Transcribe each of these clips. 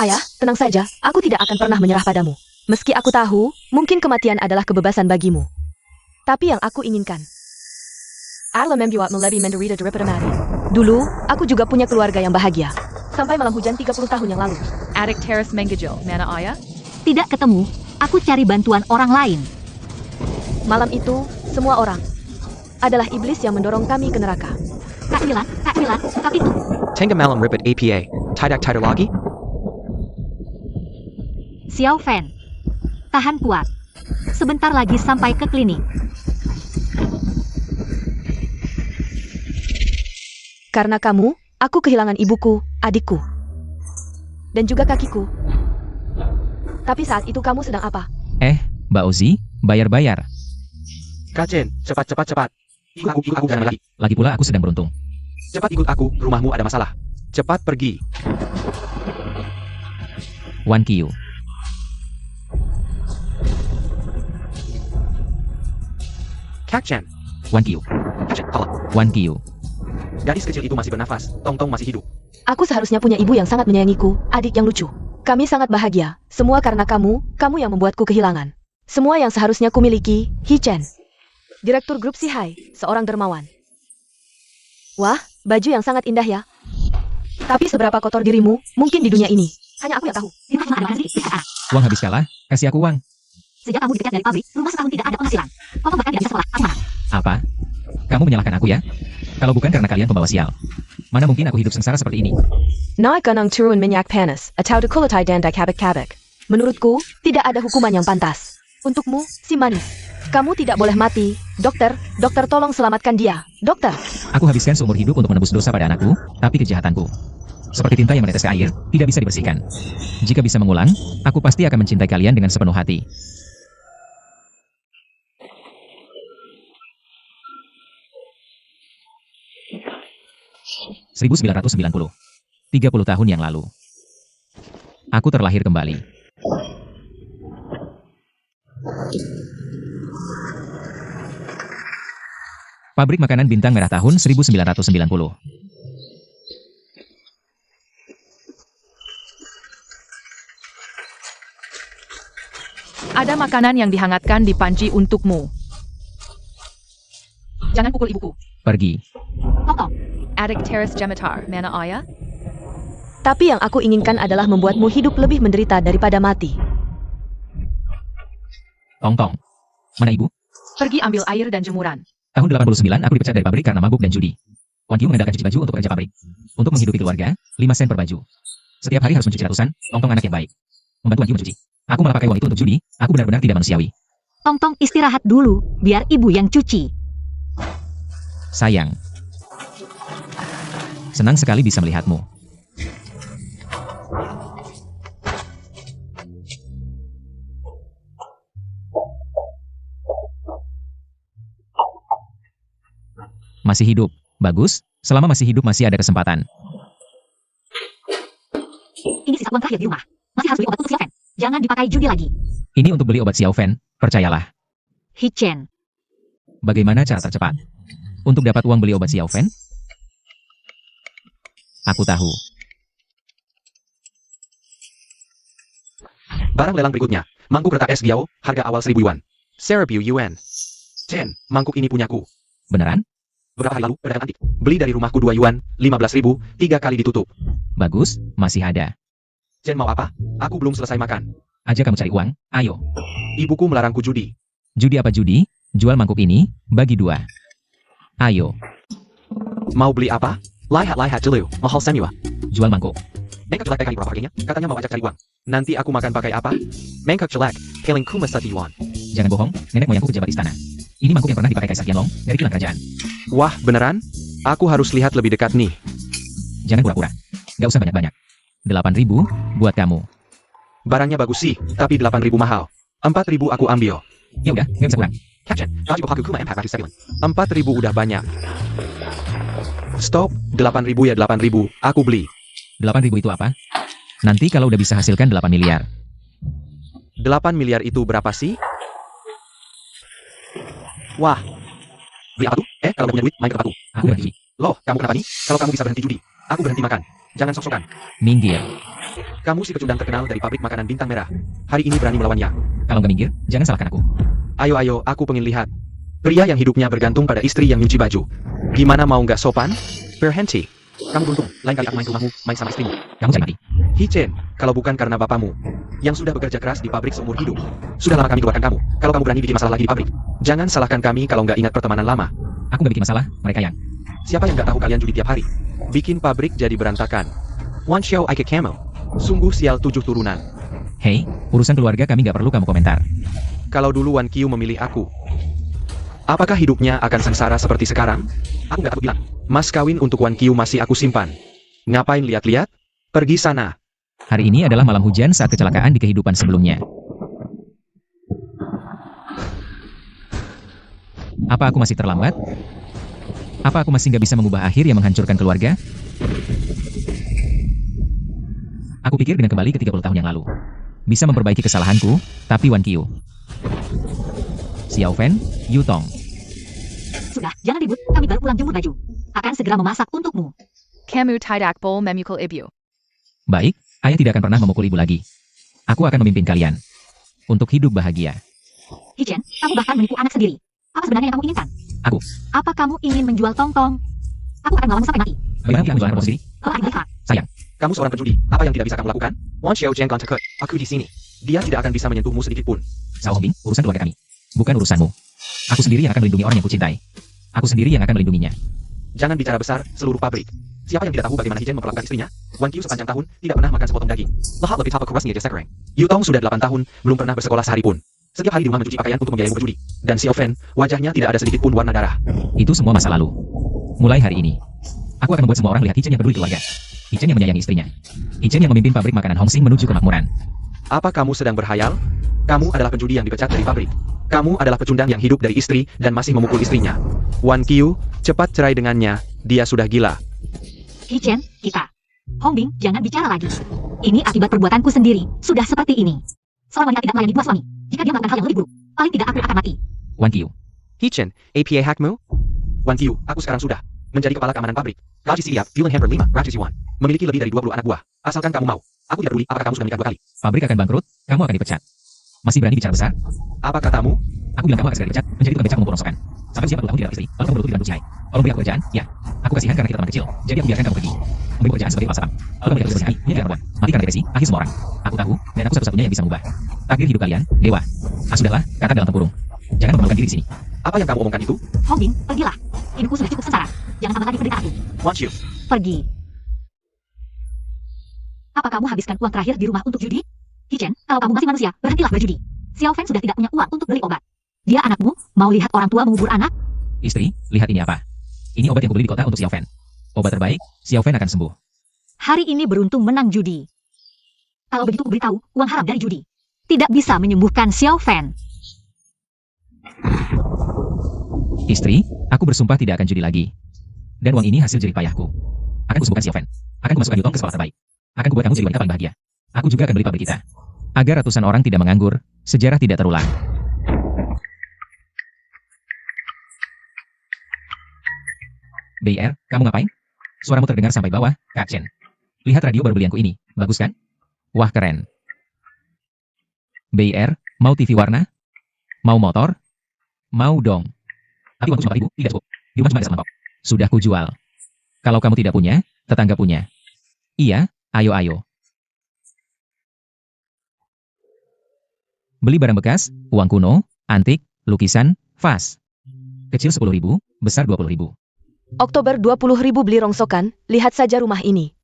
Ayah, tenang saja, aku tidak akan pernah menyerah padamu. Meski aku tahu, mungkin kematian adalah kebebasan bagimu. Tapi yang aku inginkan. Arla membuat lebih menderita daripada mati. Dulu, aku juga punya keluarga yang bahagia. Sampai malam hujan 30 tahun yang lalu. Adik Teras Menggejol, mana ayah? Tidak ketemu, aku cari bantuan orang lain. Malam itu, semua orang adalah iblis yang mendorong kami ke neraka. Kak Milan, buka pintu. Tengah malam ribet APA, tidak lagi? Xiao Fan, tahan kuat. Sebentar lagi sampai ke klinik. Karena kamu, aku kehilangan ibuku, adikku, dan juga kakiku. Tapi saat itu kamu sedang apa? Mbak Ozi, bayar. Kak Chen, cepat. Ikut aku jangan lagi. Lagi pula aku sedang beruntung. Cepat ikut aku, rumahmu ada masalah. Cepat pergi. Wan Qiu. Kak Chen. Wan Qiu. Kak Chen, halo. Wan Qiu. Gadis kecil itu masih bernafas, Tong masih hidup. Aku seharusnya punya ibu yang sangat menyayangiku, adik yang lucu. Kami sangat bahagia, semua karena kamu yang membuatku kehilangan. Semua yang seharusnya kumiliki, He Chen. Direktur grup Sihai, seorang dermawan. Wah, baju yang sangat indah ya. Tapi seberapa kotor dirimu, mungkin di dunia ini. Hanya aku yang tahu. Uang habis kalah, kasih aku uang. Sejak kamu dipecat dari pabrik, rumah setahun tidak ada penghasilan. Papa bahkan tidak bisa sekolah. Aku marah. Apa? Kamu menyalahkan aku ya? Kalau bukan karena kalian pembawa sial, mana mungkin aku hidup sengsara seperti ini? Naik ganang turun minyak panas, atau dekulatai dan kabik-kabik. Menurutku, tidak ada hukuman yang pantas. Untukmu, si manis. Kamu tidak boleh mati. Dokter tolong selamatkan dia. Dokter. Aku habiskan seumur hidup untuk menebus dosa pada anakku, tapi kejahatanku, seperti tinta yang menetes ke air, tidak bisa dibersihkan. Jika bisa mengulang, aku pasti akan mencintai kalian dengan sepenuh hati. ...1990. 30 tahun yang lalu. Aku terlahir kembali. Pabrik makanan bintang merah tahun 1990. Ada makanan yang dihangatkan di panci untukmu. Jangan pukul ibuku. Pergi. Tong. Adik Teras Jematar, mana ayah? Tapi yang aku inginkan adalah membuatmu hidup lebih menderita daripada mati. Tong. Mana ibu? Pergi ambil air dan jemuran. Tahun 89 aku dipecat dari pabrik karena mabuk dan judi. Wan Qiu mengandalkan cuci baju untuk pekerja pabrik. Untuk menghidupi keluarga, 5 sen per baju. Setiap hari harus mencuci ratusan, Tong anak yang baik. Membantu Wan Qiu mencuci. Aku malah pakai uang itu untuk judi, aku benar-benar tidak manusiawi. Tong istirahat dulu, biar ibu yang cuci. Sayang. Senang sekali bisa melihatmu. Masih hidup. Bagus, selama masih hidup masih ada kesempatan. Ini sisa uang terakhir di rumah. Masih harus beli obat untuk Xiao Fan. Jangan dipakai judi lagi. Ini untuk beli obat Xiao Fan, percayalah. He Chen. Bagaimana cara tercepat untuk dapat uang beli obat Xiao Fan? Aku tahu. Barang lelang berikutnya, mangkuk retak es Giao, harga awal 1000 yuan. 1000 yuan. Chen, mangkuk ini punyaku. Beneran? Beberapa hari lalu, pedagang antik. Beli dari rumahku 2 yuan, 15.000, 3 kali ditutup. Bagus, masih ada. Chen mau apa? Aku belum selesai makan. Aja kamu cari uang, ayo. Ibuku melarangku judi. Judi apa judi? Jual mangkuk ini, bagi 2. Ayo, Mau beli apa? Lihat dulu, mahal semua. jual mangkuk. Mengkak jelek kali berapa harganya? Katanya mau ajak cari uang. Nanti aku makan pakai apa? Mengkak jelek, paling kumas 1 yuan. Jangan bohong, nenek moyangku pejabat istana. Ini mangkuk yang pernah dipakai Kaisar Qianlong dari kilang kerajaan. Wah, beneran? Aku harus lihat lebih dekat nih. Jangan pura-pura. Gak usah banyak-banyak. 8.000 buat kamu. Barangnya bagus sih, tapi 8.000 mahal. 4.000 aku ambil. Ya udah, gak bisa kurang. Caption, Raji Bohaku Kuma Empat Ratus 4.000 udah banyak. Stop, 8.000 ya 8.000, aku beli. 8.000 itu apa? Nanti kalau udah bisa hasilkan 8 miliar. 8 miliar itu berapa sih? Wah. Beli apa tuh? Kalau udah punya duit, main ke tempatku. Aku berhenti. Loh, kamu kenapa nih? Kalau kamu bisa berhenti judi, aku berhenti makan. Jangan sok-sokan. Minggir. Kamu si pecundang terkenal dari pabrik makanan bintang merah. Hari ini berani melawannya. Kalau nggak minggir, jangan salahkan aku. Ayo, aku pengen lihat. Pria yang hidupnya bergantung pada istri yang nyuci baju. Gimana mau nggak sopan? Berhenti. Kamu beruntung, lain kali aku main ke rumahmu, main sama istrimu. Kamu cari mati. Hicen, kalau bukan karena bapamu, yang sudah bekerja keras di pabrik seumur hidup. Sudah lama kami keluarkan kamu, kalau kamu berani bikin masalah lagi di pabrik. Jangan salahkan kami kalau nggak ingat pertemanan lama. Aku nggak bikin masalah, mereka yang. Siapa yang nggak tahu kalian judi tiap hari? Bikin pabrik jadi berantakan. One show I get camel. Sungguh sial 7 turunan. Hei, urusan keluarga kami nggak perlu kamu komentar. Kalau dulu Wan Qiu memilih aku, apakah hidupnya akan sengsara seperti sekarang? Aku nggak tahu bilang. Mas kawin untuk Wan Qiu masih aku simpan. Ngapain lihat-lihat? Pergi sana. Hari ini adalah malam hujan saat kecelakaan di kehidupan sebelumnya. Apa aku masih terlambat? Apa aku masih nggak bisa mengubah akhir yang menghancurkan keluarga? Aku pikir dengan kembali ke 30 tahun yang lalu. Bisa memperbaiki kesalahanku, tapi Wan Qiu. Xiao Fan, Yu Tong. Sudah, jangan ribut, kami baru pulang jemur baju. Akan segera memasak untukmu. Kamu tidak bol memukul ibu. Baik, ayah tidak akan pernah memukul ibu lagi. Aku akan memimpin kalian. Untuk hidup bahagia. Hichen, kamu bahkan menipu anak sendiri. Apa sebenarnya yang kamu inginkan? Aku. Apa kamu ingin menjual tong-tong? Aku akan melawanmu sampai mati. Bagaimana pihak menjualan sendiri? Kalau adik baik, Sayang. Kamu seorang penjudi, apa yang tidak bisa kamu lakukan? Wan Xiao Jiang Gong Tekut, aku di sini. Dia tidak akan bisa menyentuhmu sedikit pun. Sao Hongbing, urusan keluarga kami. Bukan urusanmu. Aku sendiri yang akan melindungi orang yang kucintai. Aku sendiri yang akan melindunginya. Jangan bicara besar, seluruh pabrik. Siapa yang tidak tahu bagaimana Hichen memperlakukan istrinya? Wan Qiu sepanjang tahun tidak pernah makan sepotong daging. Lahat lebih tapak kerasnya dia sekarang. Yu Tong sudah 8 tahun, belum pernah bersekolah sehari pun. Setiap hari di rumah mencuci pakaian untuk membiayai berjudi. Dan Xiao Fan, wajahnya tidak ada sedikit pun warna darah. Itu semua masa lalu. Mulai hari ini, aku akan membuat semua orang lihat Hichen yang peduli keluarga. Hichen yang menyayangi istrinya. Hichen yang memimpin pabrik makanan Hongsing menuju kemakmuran. Apa kamu sedang berhayal? Kamu adalah penjudi yang dipecat dari pabrik. Kamu adalah pecundang yang hidup dari istri dan masih memukul istrinya. Wan Qiu, cepat cerai dengannya. Dia sudah gila. Hichen, kita. Hongbing, jangan bicara lagi. Ini akibat perbuatanku sendiri. Sudah seperti ini. Seorang wanita tidak melayani dua suami. Jika dia melakukan hal yang lebih buruk, paling tidak aku akan mati. Wan Qiu. Hichen, APA hackmu? Wan Qiu, aku sekarang sudah menjadi kepala keamanan pabrik. Gaji siap, Yuan Hamper 500 yuan. Memiliki lebih dari 20 anak buah. Asalkan kamu mau. Aku tidak peduli apakah kamu sudah menikah 2 kali. Pabrik akan bangkrut, kamu akan dipecat. Masih berani bicara besar? Apa katamu? Aku bilang kamu akan segera dipecat, menjadi tukang becak mengumpul rongsokan. Sampai usia 40 tahun tidak dapat istri, lalu kamu berlutut di dalam kucing. Kalau beri aku pekerjaan, ya. Aku kasihan karena kita teman kecil, jadi aku biarkan kamu pergi. Memberi pekerjaan sebagai kepala satpam. Lalu kamu tidak bersihkan, ini tidak perempuan. Mati karena depresi, akhir semua orang. Aku tahu, dan aku satu-satunya yang bisa mengubah takdir hidup kalian, dewa. Sudahlah, kata dalam tempurung. Jangan mempermalukan diri di sini. Apa yang kamu omongkan itu? Hongbing, pergilah. Hidupku sudah cukup sengsara. Jangan tambah lagi penderitaanku. Wan Qiu, Pergi. Apa kamu habiskan uang terakhir di rumah untuk judi? Hichen, kalau kamu masih manusia, berhentilah berjudi. Xiao Fan sudah tidak punya uang untuk beli obat. Dia anakmu, mau lihat orang tua mengubur anak? Istri, lihat ini apa? Ini obat yang kubeli di kota untuk Xiao Fan. Obat terbaik, Xiao Fan akan sembuh. Hari ini beruntung menang judi. Kalau begitu beritahu, uang haram dari judi tidak bisa menyembuhkan Xiao Fan. Istri, aku bersumpah tidak akan judi lagi. Dan uang ini hasil jerih payahku. Akan kusembuhkan Xiao Fan. Akan kumasukkan Yu Tong ke sekolah terbaik. Akan kubuat kamu jadi wanita paling bahagia. Aku juga akan beli pabrik kita. Agar ratusan orang tidak menganggur, sejarah tidak terulang. BR, kamu ngapain? Suaramu terdengar sampai bawah, Kak Chen. Lihat radio baru belianku ini, bagus kan? Wah keren. BR, mau TV warna? Mau motor? Mau dong. Tapi uangku cuma 4.000, tidak cukup. Di rumah cuma ada mangkok. Sudah kujual. Kalau kamu tidak punya, tetangga punya. Iya, ayo. Beli barang bekas, uang kuno, antik, lukisan, vas. Kecil 10.000, besar 20.000. Oktober 20.000 beli rongsokan, lihat saja rumah ini.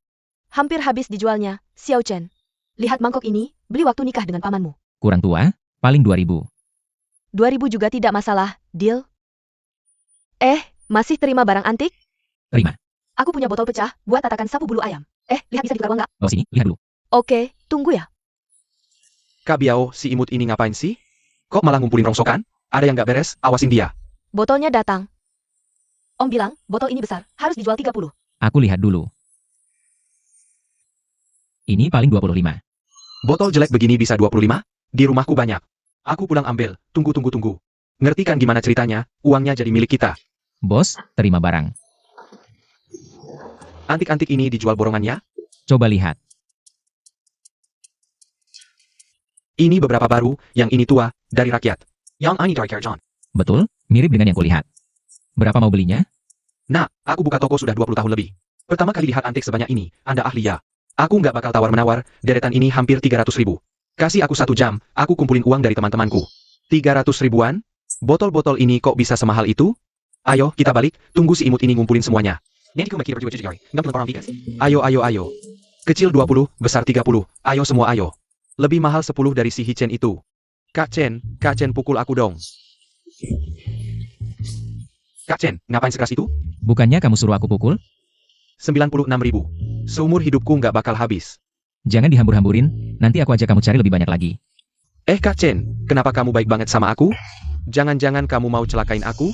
Hampir habis dijualnya, Xiao Chen. Lihat mangkok ini, beli waktu nikah dengan pamanmu. Kurang tua, paling 2.000. 2.000 juga tidak masalah, deal? Masih terima barang antik? Terima. Aku punya botol pecah, buat tatakan sapu bulu ayam. Lihat bisa ditukar uang nggak? Bawa sini, lihat dulu. Oke, tunggu ya. Kak Biao, si imut ini ngapain sih? Kok malah ngumpulin rongsokan? Ada yang nggak beres, awasin dia. Botolnya datang. Om bilang, botol ini besar, harus dijual 30. Aku lihat dulu. Ini paling 25. Botol jelek begini bisa 25? Di rumahku banyak. Aku pulang ambil, tunggu. Ngerti kan gimana ceritanya, uangnya jadi milik kita. Bos, terima barang. Antik-antik ini dijual borongannya? Coba lihat. Ini beberapa baru, yang ini tua, dari rakyat. Yang ini dari Kerajaan. Betul, mirip dengan yang kulihat. Berapa mau belinya? Nah, aku buka toko sudah 20 tahun lebih. Pertama kali lihat antik sebanyak ini, Anda ahli ya. Aku nggak bakal tawar-menawar, deretan ini hampir 300 ribu. Kasih aku 1 jam, aku kumpulin uang dari teman-temanku. 300 ribuan? Botol-botol ini kok bisa semahal itu? Ayo, kita balik, tunggu si imut ini ngumpulin semuanya. Ayo, ayo, ayo. Kecil 20, besar 30, ayo semua ayo. Lebih mahal 10 dari si Hichen itu. Kak Chen pukul aku dong. Kak Chen, ngapain sekeras itu? Bukannya kamu suruh aku pukul? 96 ribu. Seumur hidupku nggak bakal habis. Jangan dihambur-hamburin, nanti aku ajak kamu cari lebih banyak lagi. Kak Chen, kenapa kamu baik banget sama aku? Jangan-jangan kamu mau celakain aku?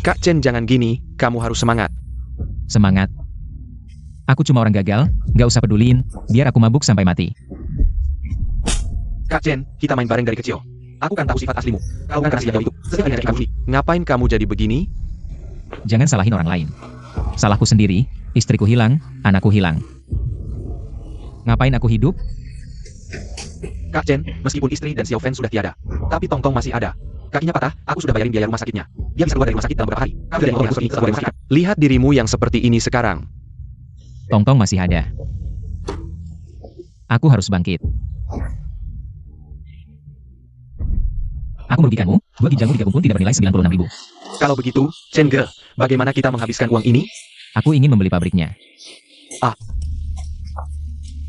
Kak Chen jangan gini, kamu harus semangat. Semangat. Aku cuma orang gagal, nggak usah peduliin, biar aku mabuk sampai mati. Kak Chen, kita main bareng dari kecil. Aku kan tahu sifat aslimu. Kau kan rahasia itu. Setiap kali kamu ngapain kamu jadi begini? Jangan salahin orang lain. Salahku sendiri, istriku hilang, anakku hilang. Ngapain aku hidup? Kak Chen, meskipun istri dan Xiao Fen sudah tiada, tapi Tong Tong masih ada. Kakinya patah, aku sudah bayarin biaya rumah sakitnya. Dia bisa keluar dari rumah sakit dalam beberapa hari. Kau tidak mau masuk rumah sakit. Lihat dirimu yang seperti ini sekarang. Tong Tong masih ada. Aku harus bangkit. Aku merugikanmu, 2 ginjalmu 3 pun tidak bernilai 96 ribu. Kalau begitu, Chen Ge, bagaimana kita menghabiskan uang ini? Aku ingin membeli pabriknya.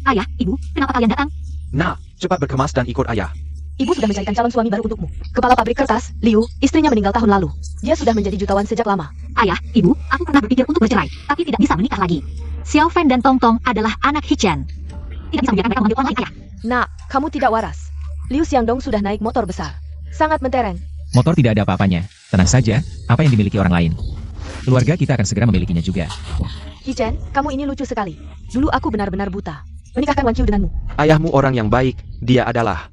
Ayah, ibu, kenapa kalian datang? Nah, cepat berkemas dan ikut ayah. Ibu sudah mencarikan calon suami baru untukmu. Kepala pabrik kertas, Liu, istrinya meninggal tahun lalu. Dia sudah menjadi jutawan sejak lama. Ayah, ibu, aku pernah berpikir untuk bercerai, tapi tidak bisa menikah lagi. Xiao Fen dan Tong Tong adalah anak Hichen. Tidak bisa membiarkan mereka mengambil orang lain, ayah. Nak, kamu tidak waras. Liu Xiangdong sudah naik motor besar. Sangat mentereng. Motor tidak ada apa-apanya. Tenang saja, apa yang dimiliki orang lain. Keluarga kita akan segera memilikinya juga. Hichen, kamu ini lucu sekali. Dulu aku benar-benar buta. Menikahkan Wan Qiu denganmu. Ayahmu orang yang baik, dia adalah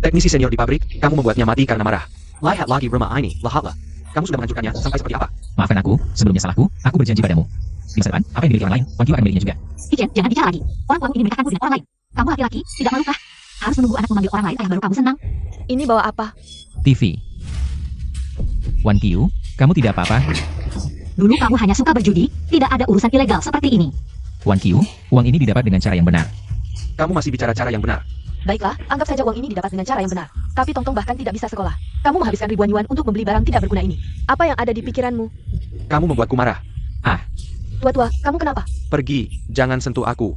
teknisi senior di pabrik, kamu membuatnya mati karena marah. Lihat lagi rumah ini, lahatlah. Kamu sudah menghancurkannya sampai seperti apa? Maafkan aku, sebelumnya salahku, aku berjanji padamu. Di masa depan, apa yang dimiliki orang lain, Wan Qiu akan memilikinya juga. Hichen, jangan bicara lagi. Orang tuamu ingin menikahkanku dengan orang lain. Kamu laki-laki, tidak malukah? Harus menunggu anak memanggil orang lain, ayah baru kamu senang. Ini bawa apa? TV. Wan Qiu, kamu tidak apa-apa? Dulu kamu hanya suka berjudi, tidak ada urusan ilegal seperti ini. Wan Qiu, uang ini didapat dengan cara yang benar. Kamu masih bicara cara yang benar. Baiklah, anggap saja uang ini didapat dengan cara yang benar. Tapi Tong Tong bahkan tidak bisa sekolah. Kamu menghabiskan ribuan yuan untuk membeli barang tidak berguna ini. Apa yang ada di pikiranmu? Kamu membuatku marah. Tua-tua, kamu kenapa? Pergi, jangan sentuh aku.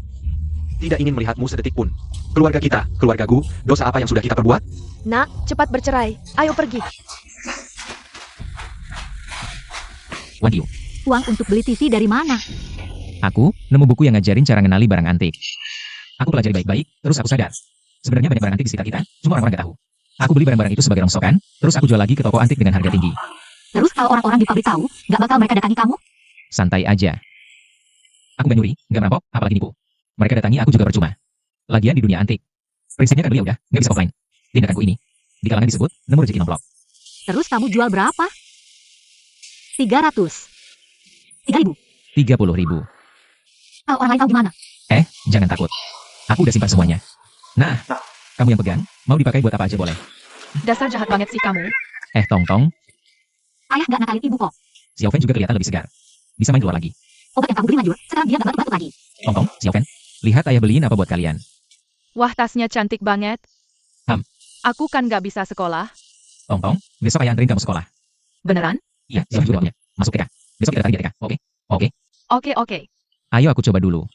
Tidak ingin melihatmu sedetik pun. Keluarga kita, keluargaku, dosa apa yang sudah kita perbuat? Nak, cepat bercerai. Ayo pergi. Wan Qiu, Uang untuk beli TV dari mana? aku nemu buku yang ngajarin cara ngenali barang antik. Aku pelajari baik-baik, terus aku sadar. Sebenarnya banyak barang antik di sekitar kita, cuma orang-orang gak tahu. Aku beli barang-barang itu sebagai rongsokan, terus aku jual lagi ke toko antik dengan harga tinggi. Terus kalau orang-orang di pabrik tahu, nggak bakal mereka datangi kamu? Santai aja. Aku gak nyuri, gak merampok, apalagi nipu. Mereka datangi aku juga percuma. Lagian di dunia antik, prinsipnya kan beli udah, gak bisa offline. Tindakanku ini, di kalangan disebut, nemu rezeki nomplok. Terus kamu jual berapa? 300. 3.000. 30 ribu. Kalau orang lain tahu gimana? Jangan takut. Aku udah simpan semuanya. Nah, kamu yang pegang, mau dipakai buat apa aja boleh. Dasar jahat banget sih kamu. Tong Tong, Ayah nggak nakalin ibu kok. Xiao Fen juga kelihatan lebih segar. Bisa main keluar lagi. Obat yang kamu beli manjur, sekarang dia nggak batuk-batuk lagi. Tong Tong, Xiao Fen, lihat ayah beliin apa buat kalian. Wah, tasnya cantik banget. Aku kan gak bisa sekolah. Tong Tong, besok ayah anterin kamu sekolah. Beneran? Iya, siapa juga uangnya. Masuk TK. Besok kita tarik di TK, oke? Oke. Oke. Ayo aku coba dulu.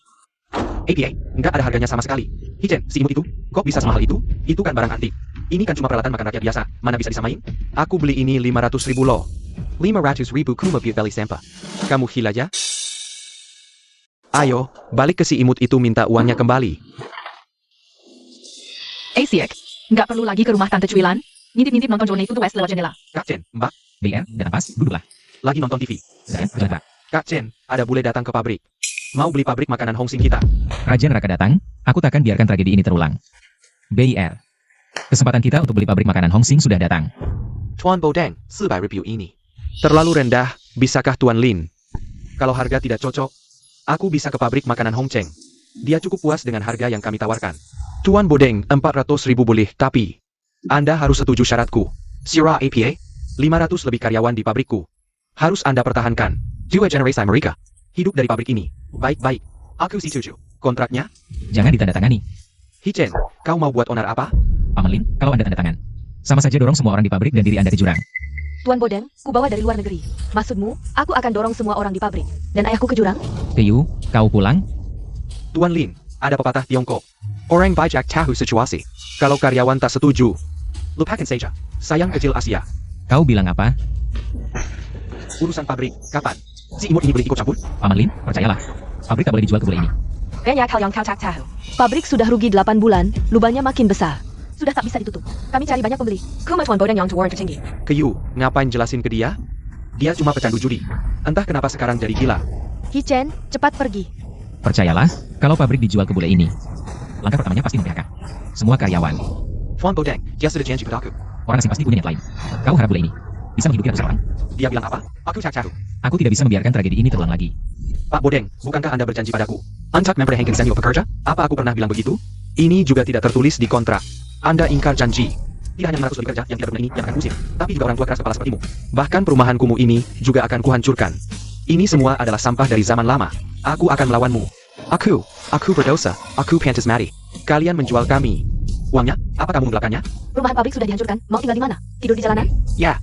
APA, nggak ada harganya sama sekali. Hichen, si imut itu, kok bisa semahal itu? Itu kan barang antik. Ini kan cuma peralatan makan rakyat biasa, mana bisa disamain? Aku beli ini 500 ribu loh. 500 ribu kuma buat beli sampah. Kamu gila aja? Ayo, balik ke si imut itu minta uangnya kembali. Siek, nggak perlu lagi ke rumah Tante Cuilan. Ngintip-ngintip nonton Journey to the West lewat jendela. Kak Chen, Mbak, BR, datang pas, duduklah. lagi nonton TV. Bergerak. Kak Chen, ada bule datang ke pabrik. Mau beli pabrik makanan Hongsing kita. Raja Neraka datang, aku takkan biarkan tragedi ini terulang. BR. Kesempatan kita untuk beli pabrik makanan Hongsing sudah datang. Tuan Bodeng, 400 ribu ini. Terlalu rendah, bisakah Tuan Lin? Kalau harga tidak cocok, aku bisa ke pabrik makanan Hongcheng. Dia cukup puas dengan harga yang kami tawarkan. Tuan Bodeng, 400.000 boleh, tapi Anda harus setuju syaratku. Sierra APA, 500 lebih karyawan di pabrikku. Harus Anda pertahankan. Dua generasi mereka hidup dari pabrik ini. Baik-baik. Aku setuju. Kontraknya? Jangan ditandatangani. Hichen, kau mau buat onar apa? Paman Lin, kalau Anda tanda tangan, sama saja dorong semua orang di pabrik dan diri Anda ke jurang. Tuan Bodeng, ku bawa dari luar negeri. Maksudmu, aku akan dorong semua orang di pabrik. Dan ayahku ke jurang? Keyu, kau pulang? Tuan Lin, ada pepatah Tiongkok. Orang bijak tahu situasi. Kalau karyawan tak setuju, lupakan saja. Sayang kecil Asia. Kau bilang apa? Urusan pabrik, kapan? Si imut ini boleh ikut campur? Paman Lin, percayalah. Pabrik tak boleh dijual ke bule ini. Banyak hal yang kau tak tahu. Pabrik sudah rugi 8 bulan, lubangnya makin besar. Sudah tak bisa ditutup. Kami cari banyak pembeli. Kuma Tuan Bodeng yang tuan tertinggi. Keyu, ngapain jelasin ke dia? Dia cuma pecandu judi. Entah kenapa sekarang jadi gila. Hichen, cepat pergi. Percayalah, kalau pabrik dijual ke bule ini, langkah pertamanya pasti mem-PHK semua karyawan. Tuan Bodeng, dia sudah janji padaku. Orang asing pasti punya niat lain. Kau harap bule ini bisa menghidupi ratusan orang? Dia bilang apa? Aku tak tahu. Aku tidak bisa membiarkan tragedi ini terulang lagi. Pak Bodeng, bukankah Anda berjanji padaku? Untuk memperhatikan senior pekerja? Apa aku pernah bilang begitu? Ini juga tidak tertulis di kontrak. Anda ingkar janji. Tidak hanya 500 lebih kerja yang tidak benar ini yang akan kusir, tapi juga orang tua keras kepala sepertimu. Bahkan perumahan kumuh ini juga akan kuhancurkan. Ini semua adalah sampah dari zaman lama. Aku akan melawanmu. Aku berdosa. Aku pantas mati. Kalian menjual kami. Uangnya? Apa kamu menggelapkannya? Rumah pabrik sudah dihancurkan. Mau tinggal di mana? Tidur di jalanan? Ya.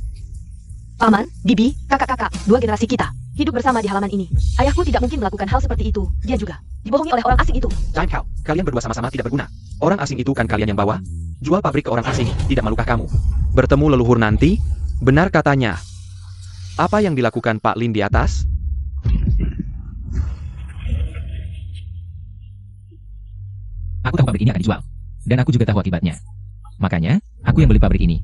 Paman, bibi, kakak-kakak, 2 generasi kita hidup bersama di halaman ini. Ayahku tidak mungkin melakukan hal seperti itu. Dia juga dibohongi oleh orang asing itu. Time kau. Kalian berdua sama-sama tidak berguna. Orang asing itu kan kalian yang bawa? Jual pabrik ke orang asing tidak melukah kamu. Bertemu leluhur nanti? Benar katanya. Apa yang dilakukan Pak Lin di atas? Aku tahu pabrik ini akan dijual. Dan aku juga tahu akibatnya. Makanya, aku yang beli pabrik ini.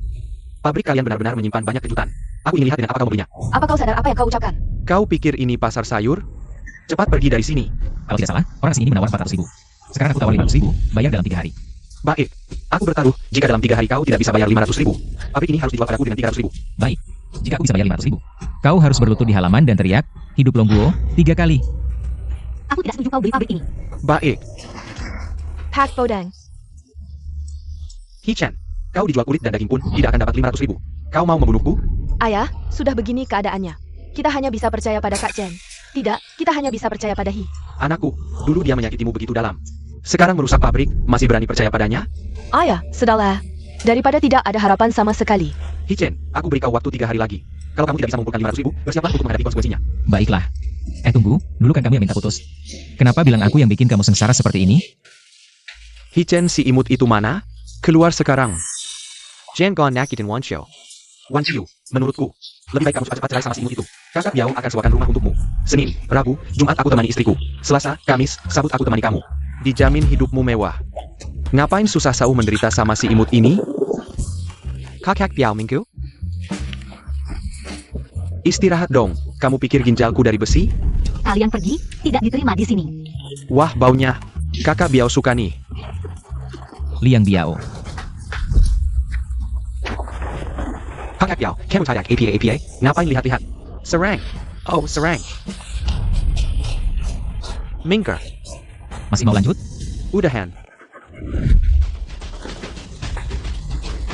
Pabrik kalian benar-benar menyimpan banyak kejutan. Aku ingin lihat dengan apa kamu belinya. Apa kau sadar apa yang kau ucapkan? Kau pikir ini pasar sayur? Cepat pergi dari sini. Kalau tidak salah, orang asing ini menawar 400.000. Sekarang aku tawar 500.000, bayar dalam 3 hari. Baik. Aku bertaruh, jika dalam 3 hari kau tidak bisa bayar 500.000, pabrik ini harus dijual padaku dengan 300.000. Baik, jika aku bisa bayar 500.000, kau harus berlutut di halaman dan teriak, hidup Longguo, 3 kali. Aku tidak setuju kau beli pabrik ini. Baik. Pak Bodeng. Hichen, kau dijual kulit dan daging pun tidak akan dapat 500.000. Kau mau membunuhku? Ayah, sudah begini keadaannya. Kita hanya bisa percaya pada Kak Chen. Tidak, kita hanya bisa percaya pada Hi. Anakku, dulu dia menyakitimu begitu dalam. Sekarang merusak pabrik, masih berani percaya padanya? Ayah, sudahlah. Daripada tidak ada harapan sama sekali. Hichen, aku beri kau waktu 3 hari lagi. Kalau kamu tidak bisa mengumpulkan 500.000, bersiaplah untuk menghadapi konsekuensinya. Baiklah. Tunggu, dulu kan kamu yang minta putus. Kenapa bilang aku yang bikin kamu sengsara seperti ini? Hichen si imut itu mana? Keluar sekarang. Jangan kau nyakitin Wan Xiu. Wan Xiu, menurutku, lebih baik kamu cepat-cepat cerai sama si imut itu. Kakak Biao akan sewakan rumah untukmu. Senin, Rabu, Jumat aku temani istriku. Selasa, Kamis, Sabtu aku temani kamu. Dijamin hidupmu mewah. Ngapain susah sau menderita sama si imut ini? Kakak Biao Minggu? Istirahat dong. Kamu pikir ginjalku dari besi? Kalian pergi, tidak diterima di sini. Wah, baunya. Kakak Biao suka nih. Liang Biao. Kakak Biao, kamu tayak APA. Ngapain lihat-lihat? Serang. Oh, serang. Mingker. Masih mau lanjut? Udahan.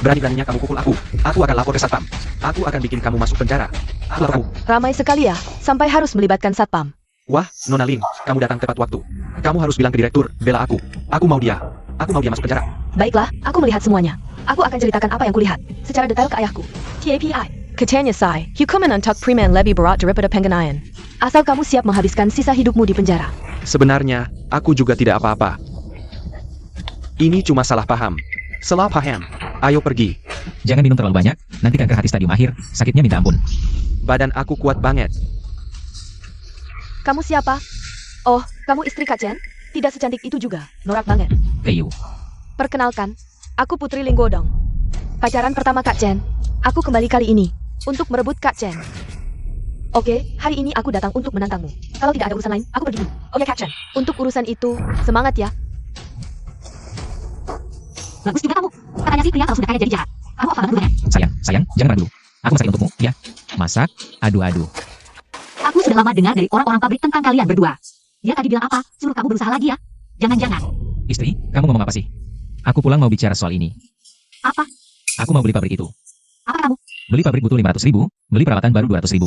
Berani-beraninya kamu pukul aku. Aku akan lapor ke Satpam. Aku akan bikin kamu masuk penjara. Laporku. Ramai sekali ya, sampai harus melibatkan Satpam. Wah, Nona Lin, kamu datang tepat waktu. Kamu harus bilang ke direktur, bela aku. Aku mau dia. Aku mau dia masuk penjara. Baiklah, aku melihat semuanya. Aku akan ceritakan apa yang kulihat, secara detail ke ayahku. TAPI. Katanya Sai, hukuman untuk preman lebih berat daripada penganiayaan. Asal kamu siap menghabiskan sisa hidupmu di penjara. Sebenarnya, aku juga tidak apa-apa. Ini cuma salah paham. Salah paham. Ayo pergi. Jangan minum terlalu banyak, nanti kanker hati stadium akhir, sakitnya minta ampun. Badan aku kuat banget. Kamu siapa? Oh, kamu istri Kak Chen? Tidak secantik itu juga, norak banget. Keyu. Perkenalkan, aku Putri Linggodong. Pacaran pertama Kak Chen. Aku kembali kali ini, untuk merebut Kak Chen. Oke, hari ini aku datang untuk menantangmu. Kalau tidak ada urusan lain, aku pergi dulu. Oh ya Kak Chen, untuk urusan itu, semangat ya. Bagus juga kamu. Katanya sih pria kalau sudah kaya jadi jahat. Kamu apa banget dulunya? Sayang, jangan marah dulu. Aku masakin untukmu, ya. Masak, adu-adu. Aku sudah lama dengar dari orang-orang pabrik tentang kalian berdua. Dia tadi bilang apa? Suruh kamu berusaha lagi ya. Jangan-jangan. Istri, kamu ngomong apa sih? Aku pulang mau bicara soal ini. Apa? Aku mau beli pabrik itu. Apa kamu? Beli pabrik butuh 500.000, beli peralatan baru 200.000.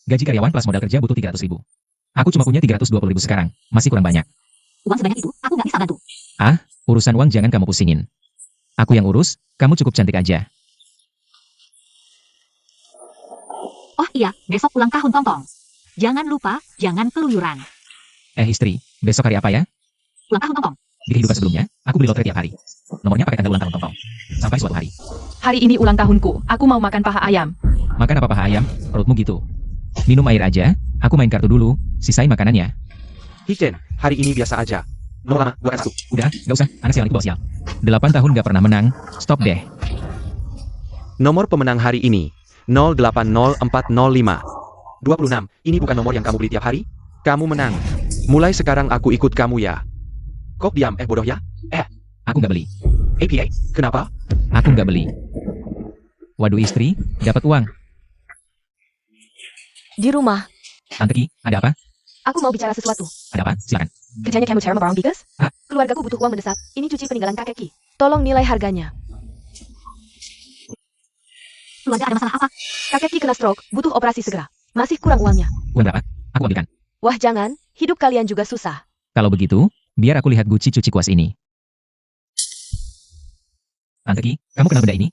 Gaji karyawan plus modal kerja butuh 300.000. Aku cuma punya 320.000 sekarang, masih kurang banyak. Uang sebanyak itu, aku nggak bisa bantu. Urusan uang jangan kamu pusingin. Aku yang urus, kamu cukup cantik aja. Oh iya, besok ulang tahun Tongtong. Jangan lupa, jangan keluyuran. Istri, besok hari apa ya? Ulang tahun Tongtong. Di kehidupan sebelumnya, aku beli lotre tiap hari. Nomornya pakai tanggal ulang tahun Tongtong. Sampai suatu hari. Hari ini ulang tahunku. Aku mau makan paha ayam. Makan apa paha ayam? Perutmu gitu. Minum air aja, aku main kartu dulu, sisain makanannya. Hichen, hari ini biasa aja. Nomor lama, buat satu. Udah, gak usah, anak sial itu bawa sial. 8 tahun gak pernah menang, stop deh. Nomor pemenang hari ini, 080405. 26, ini bukan nomor yang kamu beli tiap hari? Kamu menang. Mulai sekarang aku ikut kamu ya. Kok diam, bodoh ya? Aku gak beli. APA, kenapa? Aku gak beli. Waduh istri, dapat uang. Di rumah, Tante Ki, ada apa? aku mau bicara sesuatu. Ada apa? Silakan. Kerjanya kamu cara memborong bigas? Hah? Keluargaku butuh uang mendesak. Ini cuci peninggalan kakek Ki. Tolong nilai harganya. Keluarga ada masalah apa? Kakek Ki kena stroke, butuh operasi segera. Masih kurang uangnya. Uang berapa? Aku ambilkan. Wah jangan, hidup kalian juga susah. Kalau begitu, biar aku lihat Gucci cuci kuas ini. Tante Ki, kamu kenal benda ini?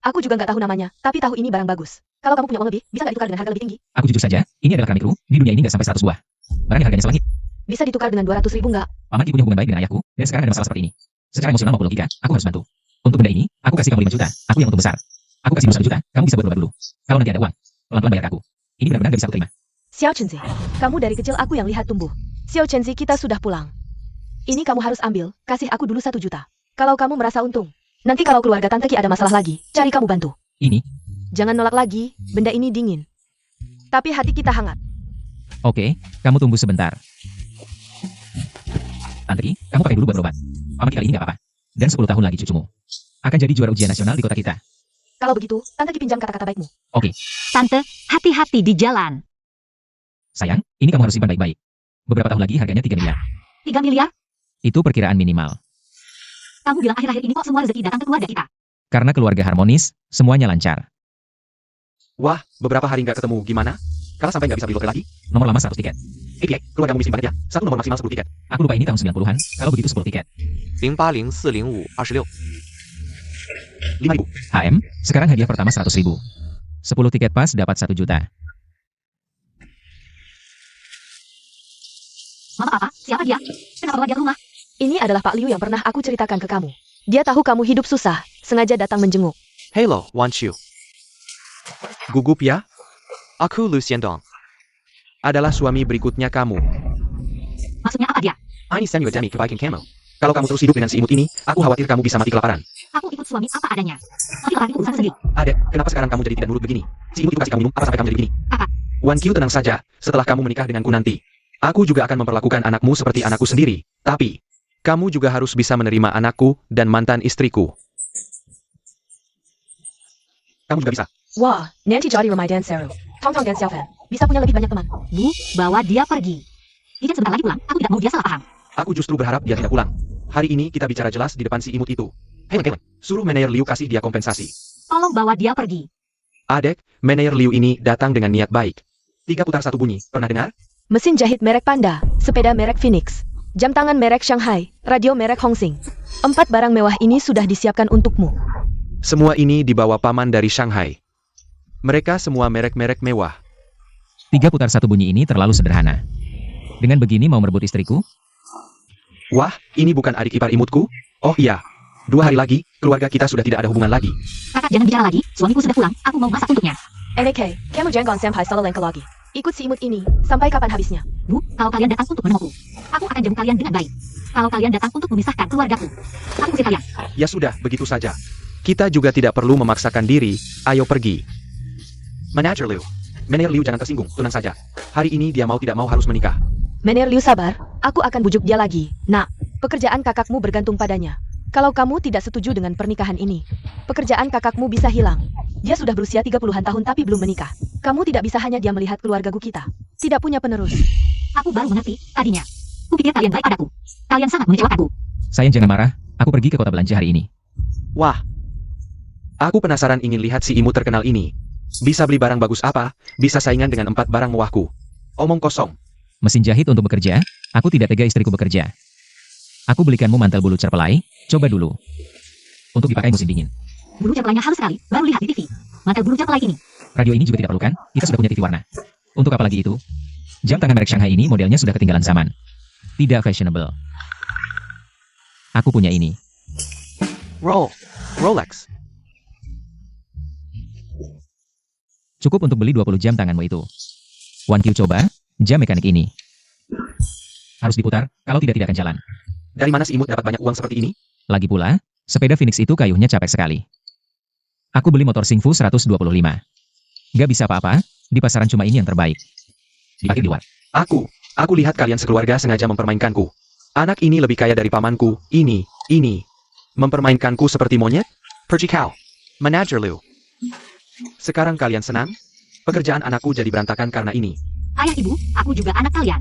Aku juga nggak tahu namanya, tapi tahu ini barang bagus. Kalau kamu punya uang lebih, bisa nggak ditukar dengan harga lebih tinggi? Aku jujur saja, ini adalah keramik ru, di dunia ini nggak sampai 100 buah. Barangnya harganya selangit. Bisa ditukar dengan 200.000 nggak? Paman Ki punya hubungan baik dengan ayahku, dan sekarang ada masalah seperti ini. Secara emosional maupun logika, aku harus bantu. Untuk benda ini, aku kasih kamu 5 juta, aku yang untung besar. Aku kasih 1 juta, kamu bisa berobat dulu. Kalau nanti ada uang, pelan-pelan bayar ke aku. Ini benar-benar gak bisa aku terima. Xiao Chenzi, kamu dari kecil aku yang lihat tumbuh. Xiao Chenzi, kita sudah pulang. Ini kamu harus ambil, kasih aku dulu 1 juta. Kalau kamu merasa untung, nanti kalau keluarga Tante Ki ada masalah lagi, cari kamu bantu. Ini? Jangan nolak lagi, benda ini dingin. Tapi hati kita hangat. Oke, kamu tunggu sebentar. Tante Ki, kamu pakai dulu buat berobat. Paman Ki kali ini gak apa-apa. Dan 10 tahun lagi cucumu akan jadi juara ujian nasional di kota kita. Kalau begitu, Tante Ki pinjam kata-kata baikmu. Oke, Tante, hati-hati di jalan. sayang, ini kamu harus simpan baik-baik. Beberapa tahun lagi harganya 3 miliar. 3 miliar? Itu perkiraan minimal. Kamu bilang akhir-akhir ini kok semua rezeki datang ke keluarga kita. Karena keluarga harmonis, semuanya lancar. Wah, beberapa hari nggak ketemu, gimana? Kalau sampai nggak bisa beli lotre lagi? Nomor lama 100 tiket. APA, keluargamu miskin banget ya. Satu nomor maksimal 10 tiket. Aku lupa ini tahun 90-an, kalau begitu 10 tiket. 08040526 5.000. HM, sekarang hadiah pertama 100.000. 10 tiket pas dapat 1 juta. Mama papa, siapa dia? Kenapa bawa dia ke rumah? Ini adalah Pak Liu yang pernah aku ceritakan ke kamu. Dia tahu kamu hidup susah, sengaja datang menjenguk. Hello, want you. Gugup ya? Aku Lu Xiandong. Adalah suami berikutnya kamu. Maksudnya apa dia? I send you a demi Viking camo. Kalau kamu terus hidup dengan si imut ini, aku khawatir kamu bisa mati kelaparan. Aku ikut suami apa adanya. Mati kelaparan itu urusan sendiri. Adek, kenapa sekarang kamu jadi tidak nurut begini? Si imut itu kasih kamu minum, apa sampai kamu jadi begini? Kakak. Wan Qiu, tenang saja, setelah kamu menikah denganku nanti. Aku juga akan memperlakukan anakmu seperti anakku sendiri. Tapi, kamu juga harus bisa menerima anakku dan mantan istriku. Kamu juga bisa. Wah, Nanti Jody Ramai dan Seru. Tong Tong dan Xiaofan. Bisa punya lebih banyak teman. Bu, bawa dia pergi. Ijen sebentar lagi pulang, aku tidak mau dia salah paham. Aku justru berharap dia tidak pulang. Hari ini kita bicara jelas di depan si imut itu. Helen, suruh Manager Liu kasih dia kompensasi. Tolong bawa dia pergi. Adek, Manager Liu ini datang dengan niat baik. 3 putar 1 bunyi, pernah dengar? Mesin jahit merek Panda, sepeda merek Phoenix, jam tangan merek Shanghai, radio merek Hongsing. 4 barang mewah ini sudah disiapkan untukmu. Semua ini dibawa paman dari Shanghai. Mereka semua merek-merek mewah. 3 putar 1 bunyi ini terlalu sederhana. Dengan begini mau merebut istriku? Wah, ini bukan adik ipar imutku? Oh iya. 2 hari lagi, keluarga kita sudah tidak ada hubungan lagi. Kakak jangan bicara lagi, suamiku sudah pulang, aku mau masak untuknya. NK, kamu jangan sampai salah langkah lagi. Ikut si imut ini, sampai kapan habisnya? Bu, kalau kalian datang untuk menemuku, aku akan jamu kalian dengan baik. Kalau kalian datang untuk memisahkan keluargaku, aku usir kalian. Ya sudah, begitu saja. Kita juga tidak perlu memaksakan diri, ayo pergi. Manager Liu. Manager Liu jangan tersinggung, tenang saja. Hari ini dia mau tidak mau harus menikah. Manager Liu sabar, aku akan bujuk dia lagi. Nak, pekerjaan kakakmu bergantung padanya. Kalau kamu tidak setuju dengan pernikahan ini, pekerjaan kakakmu bisa hilang. Dia sudah berusia 30-an tahun tapi belum menikah. Kamu tidak bisa hanya dia melihat keluargaku kita. Tidak punya penerus. Aku baru mengerti, tadinya. Kupikir kalian baik padaku. Kalian sangat mengecewakanku. Sayang jangan marah, aku pergi ke kota belanja hari ini. Wah. Aku penasaran ingin lihat si imut terkenal ini. Bisa beli barang bagus apa, bisa saingan dengan 4 barang mewahku. Omong kosong. Mesin jahit untuk bekerja, aku tidak tega istriku bekerja. Aku belikanmu mantel bulu cerpelai, coba dulu. Untuk dipakai musim dingin. Bulu cerpelainya halus sekali, baru lihat di TV. Mantel bulu cerpelai ini. Radio ini juga tidak perlu kan, kita sudah punya TV warna. Untuk apa lagi itu? Jam tangan merek Shanghai ini modelnya sudah ketinggalan zaman. Tidak fashionable. Aku punya ini. Rolex. Cukup untuk beli 20 jam tanganmu itu. Wan Q coba, jam mekanik ini. Harus diputar, kalau tidak akan jalan. Dari mana si imut dapat banyak uang seperti ini? Lagi pula, sepeda Phoenix itu kayunya capek sekali. Aku beli motor Singfu 125. Gak bisa apa-apa, di pasaran cuma ini yang terbaik. Dipakai di luar. Aku lihat kalian sekeluarga sengaja mempermainkanku. Anak ini lebih kaya dari pamanku, ini. Mempermainkanku seperti monyet? Pergi kau. Manager Lu. Sekarang kalian senang? Pekerjaan anakku jadi berantakan karena ini. Ayah ibu, aku juga anak kalian.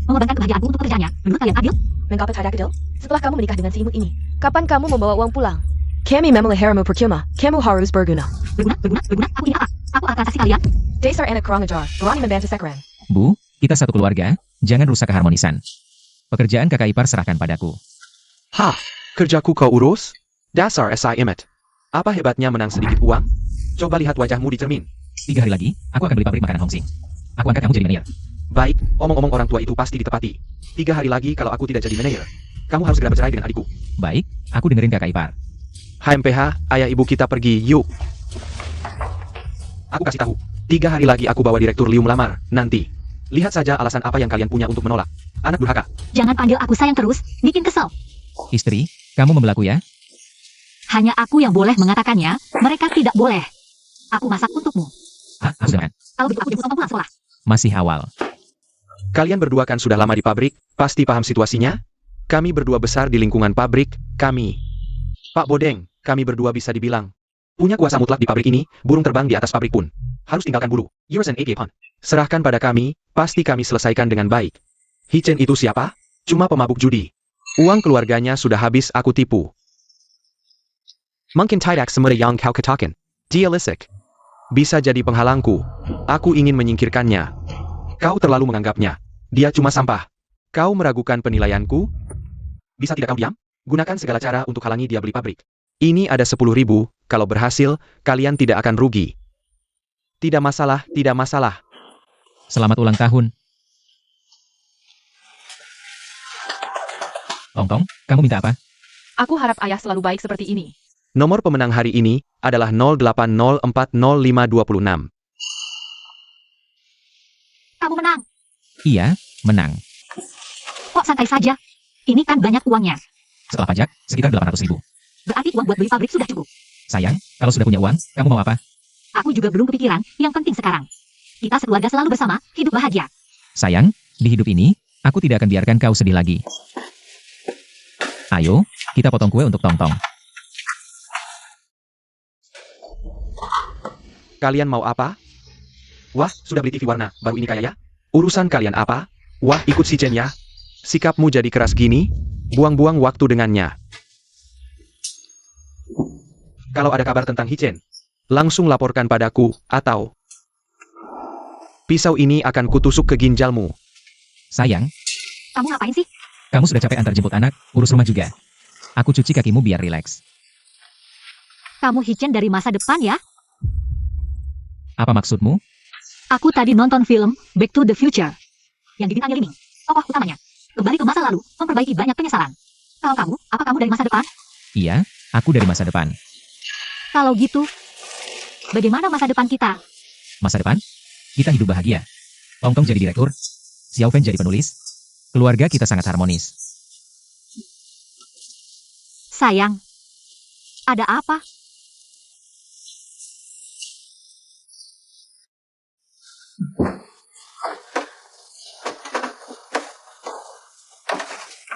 Mengorbankan kebahagiaanku untuk pekerjaannya. Menurut kalian adil? Mengapa ada kecil? Setelah kamu menikah dengan si imut ini, kapan kamu membawa uang pulang? Kami memeliharamu percuma, kamu harus berguna. Berguna? Aku ini apa? Aku akan transaksi kalian? Dasar anak kurang ajar, berani membantu sekren. Bu, kita satu keluarga, jangan rusak keharmonisan. Pekerjaan kakak ipar serahkan padaku. Hah, kerjaku kau urus? Dasar SI Imut. Apa hebatnya menang sedikit uang? Coba lihat wajahmu di cermin. 3 hari lagi, aku akan beli pabrik makanan Hongsing. Aku angkat kamu jadi manajer. Baik, omong-omong orang tua itu pasti ditepati. 3 hari lagi kalau aku tidak jadi manajer, kamu harus segera bercerai dengan adikku. Baik, aku dengerin kakak ipar. HMPH, ayah ibu kita pergi, yuk. Aku kasih tahu, 3 hari lagi aku bawa Direktur Liu melamar, nanti. Lihat saja alasan apa yang kalian punya untuk menolak. Anak durhaka. Jangan panggil aku sayang terus, bikin kesel. Istri, kamu membelaku ya? Hanya aku yang boleh mengatakannya, mereka tidak boleh. Aku masak untukmu. Hah, aku jangan. Kalau begitu aku jemput kamu pulang sekolah. Masih awal. Kalian berdua kan sudah lama di pabrik, pasti paham situasinya? Kami berdua besar di lingkungan pabrik, kami. Pak Bodeng, kami berdua bisa dibilang punya kuasa mutlak di pabrik ini, burung terbang di atas pabrik pun harus tinggalkan bulu. Yours and APA pun. Serahkan pada kami, pasti kami selesaikan dengan baik. Hichen itu siapa? Cuma pemabuk judi. Uang keluarganya sudah habis aku tipu. Mungkin tidak semudah yang kau katakan. Dia licik. Bisa jadi penghalangku. Aku ingin menyingkirkannya. Kau terlalu menganggapnya. Dia cuma sampah. Kau meragukan penilaianku? Bisa tidak kau diam? Gunakan segala cara untuk halangi dia beli pabrik. Ini ada 10.000, kalau berhasil, kalian tidak akan rugi. Tidak masalah, tidak masalah. Selamat ulang tahun. Tong, kamu minta apa? Aku harap ayah selalu baik seperti ini. Nomor pemenang hari ini adalah 08040526. Kamu menang. Iya, menang. Kok santai saja? Ini kan banyak uangnya. Setelah pajak, sekitar 800.000. Berarti uang buat beli pabrik sudah cukup. Sayang, kalau sudah punya uang, kamu mau apa? Aku juga belum kepikiran, yang penting sekarang. Kita sekeluarga selalu bersama, hidup bahagia. Sayang, di hidup ini, aku tidak akan biarkan kau sedih lagi. Ayo, kita potong kue untuk Tong. Kalian mau apa? Wah, sudah beli TV warna, baru ini kaya ya? Urusan kalian apa? Wah, ikut si Chen ya. Sikapmu jadi keras gini, buang-buang waktu dengannya. Kalau ada kabar tentang Hichen, langsung laporkan padaku, atau pisau ini akan kutusuk ke ginjalmu. Sayang, Kamu ngapain sih? kamu sudah capek antar jemput anak, urus rumah juga. Aku cuci kakimu biar rileks. Kamu Hichen dari masa depan ya? Apa maksudmu? Aku tadi nonton film Back to the Future. Yang dibintangi Liming, tokoh utamanya. Kembali ke masa lalu, memperbaiki banyak penyesalan. Kalau kamu, apa kamu dari masa depan? Iya, aku dari masa depan. Kalau gitu, bagaimana masa depan kita? Masa depan? Kita hidup bahagia. Tong jadi direktur, Xiaofen jadi penulis. Keluarga kita sangat harmonis. Sayang, ada apa?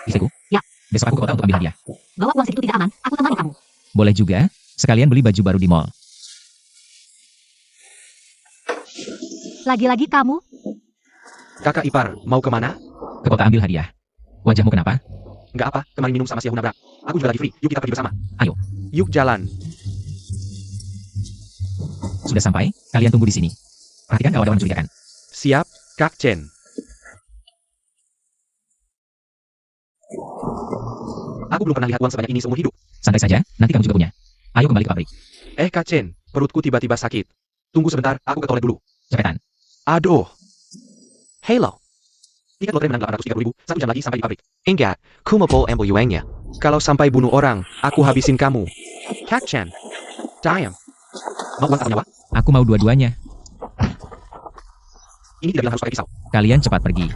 Istriku? Ya. Besok aku ke kota untuk ambil hadiah. Bawa uang segitu tidak aman, aku temani kamu. Boleh juga, sekalian beli baju baru di mall. Lagi-lagi kamu, Kakak ipar, mau kemana? Ke kota ambil hadiah. Wajahmu kenapa? Nggak apa, kemarin minum sama si Yahuna Brak. Aku juga lagi free, yuk kita pergi bersama. Ayo. Yuk jalan. Sudah sampai, kalian tunggu di sini. Perhatikan kawan-kawan mencurigakan. Siap, Kak Chen. Aku belum pernah lihat uang sebanyak ini seumur hidup. Santai saja, nanti kamu juga punya. Ayo kembali ke pabrik. Kak Chen, perutku tiba-tiba sakit. Tunggu sebentar, aku ke toilet dulu. Cepetan. Aduh. Halo. Tiket lotre menang 830.000, 1 jam lagi sampai di pabrik. Ingat, kumapol ambil yuangnya. Kalau sampai bunuh orang, aku habisin kamu. Kak Chen. Damn. Mau uang atau nyawa? Aku mau dua-duanya. Ini tidak bilang harus pakai pisau. Kalian cepat pergi.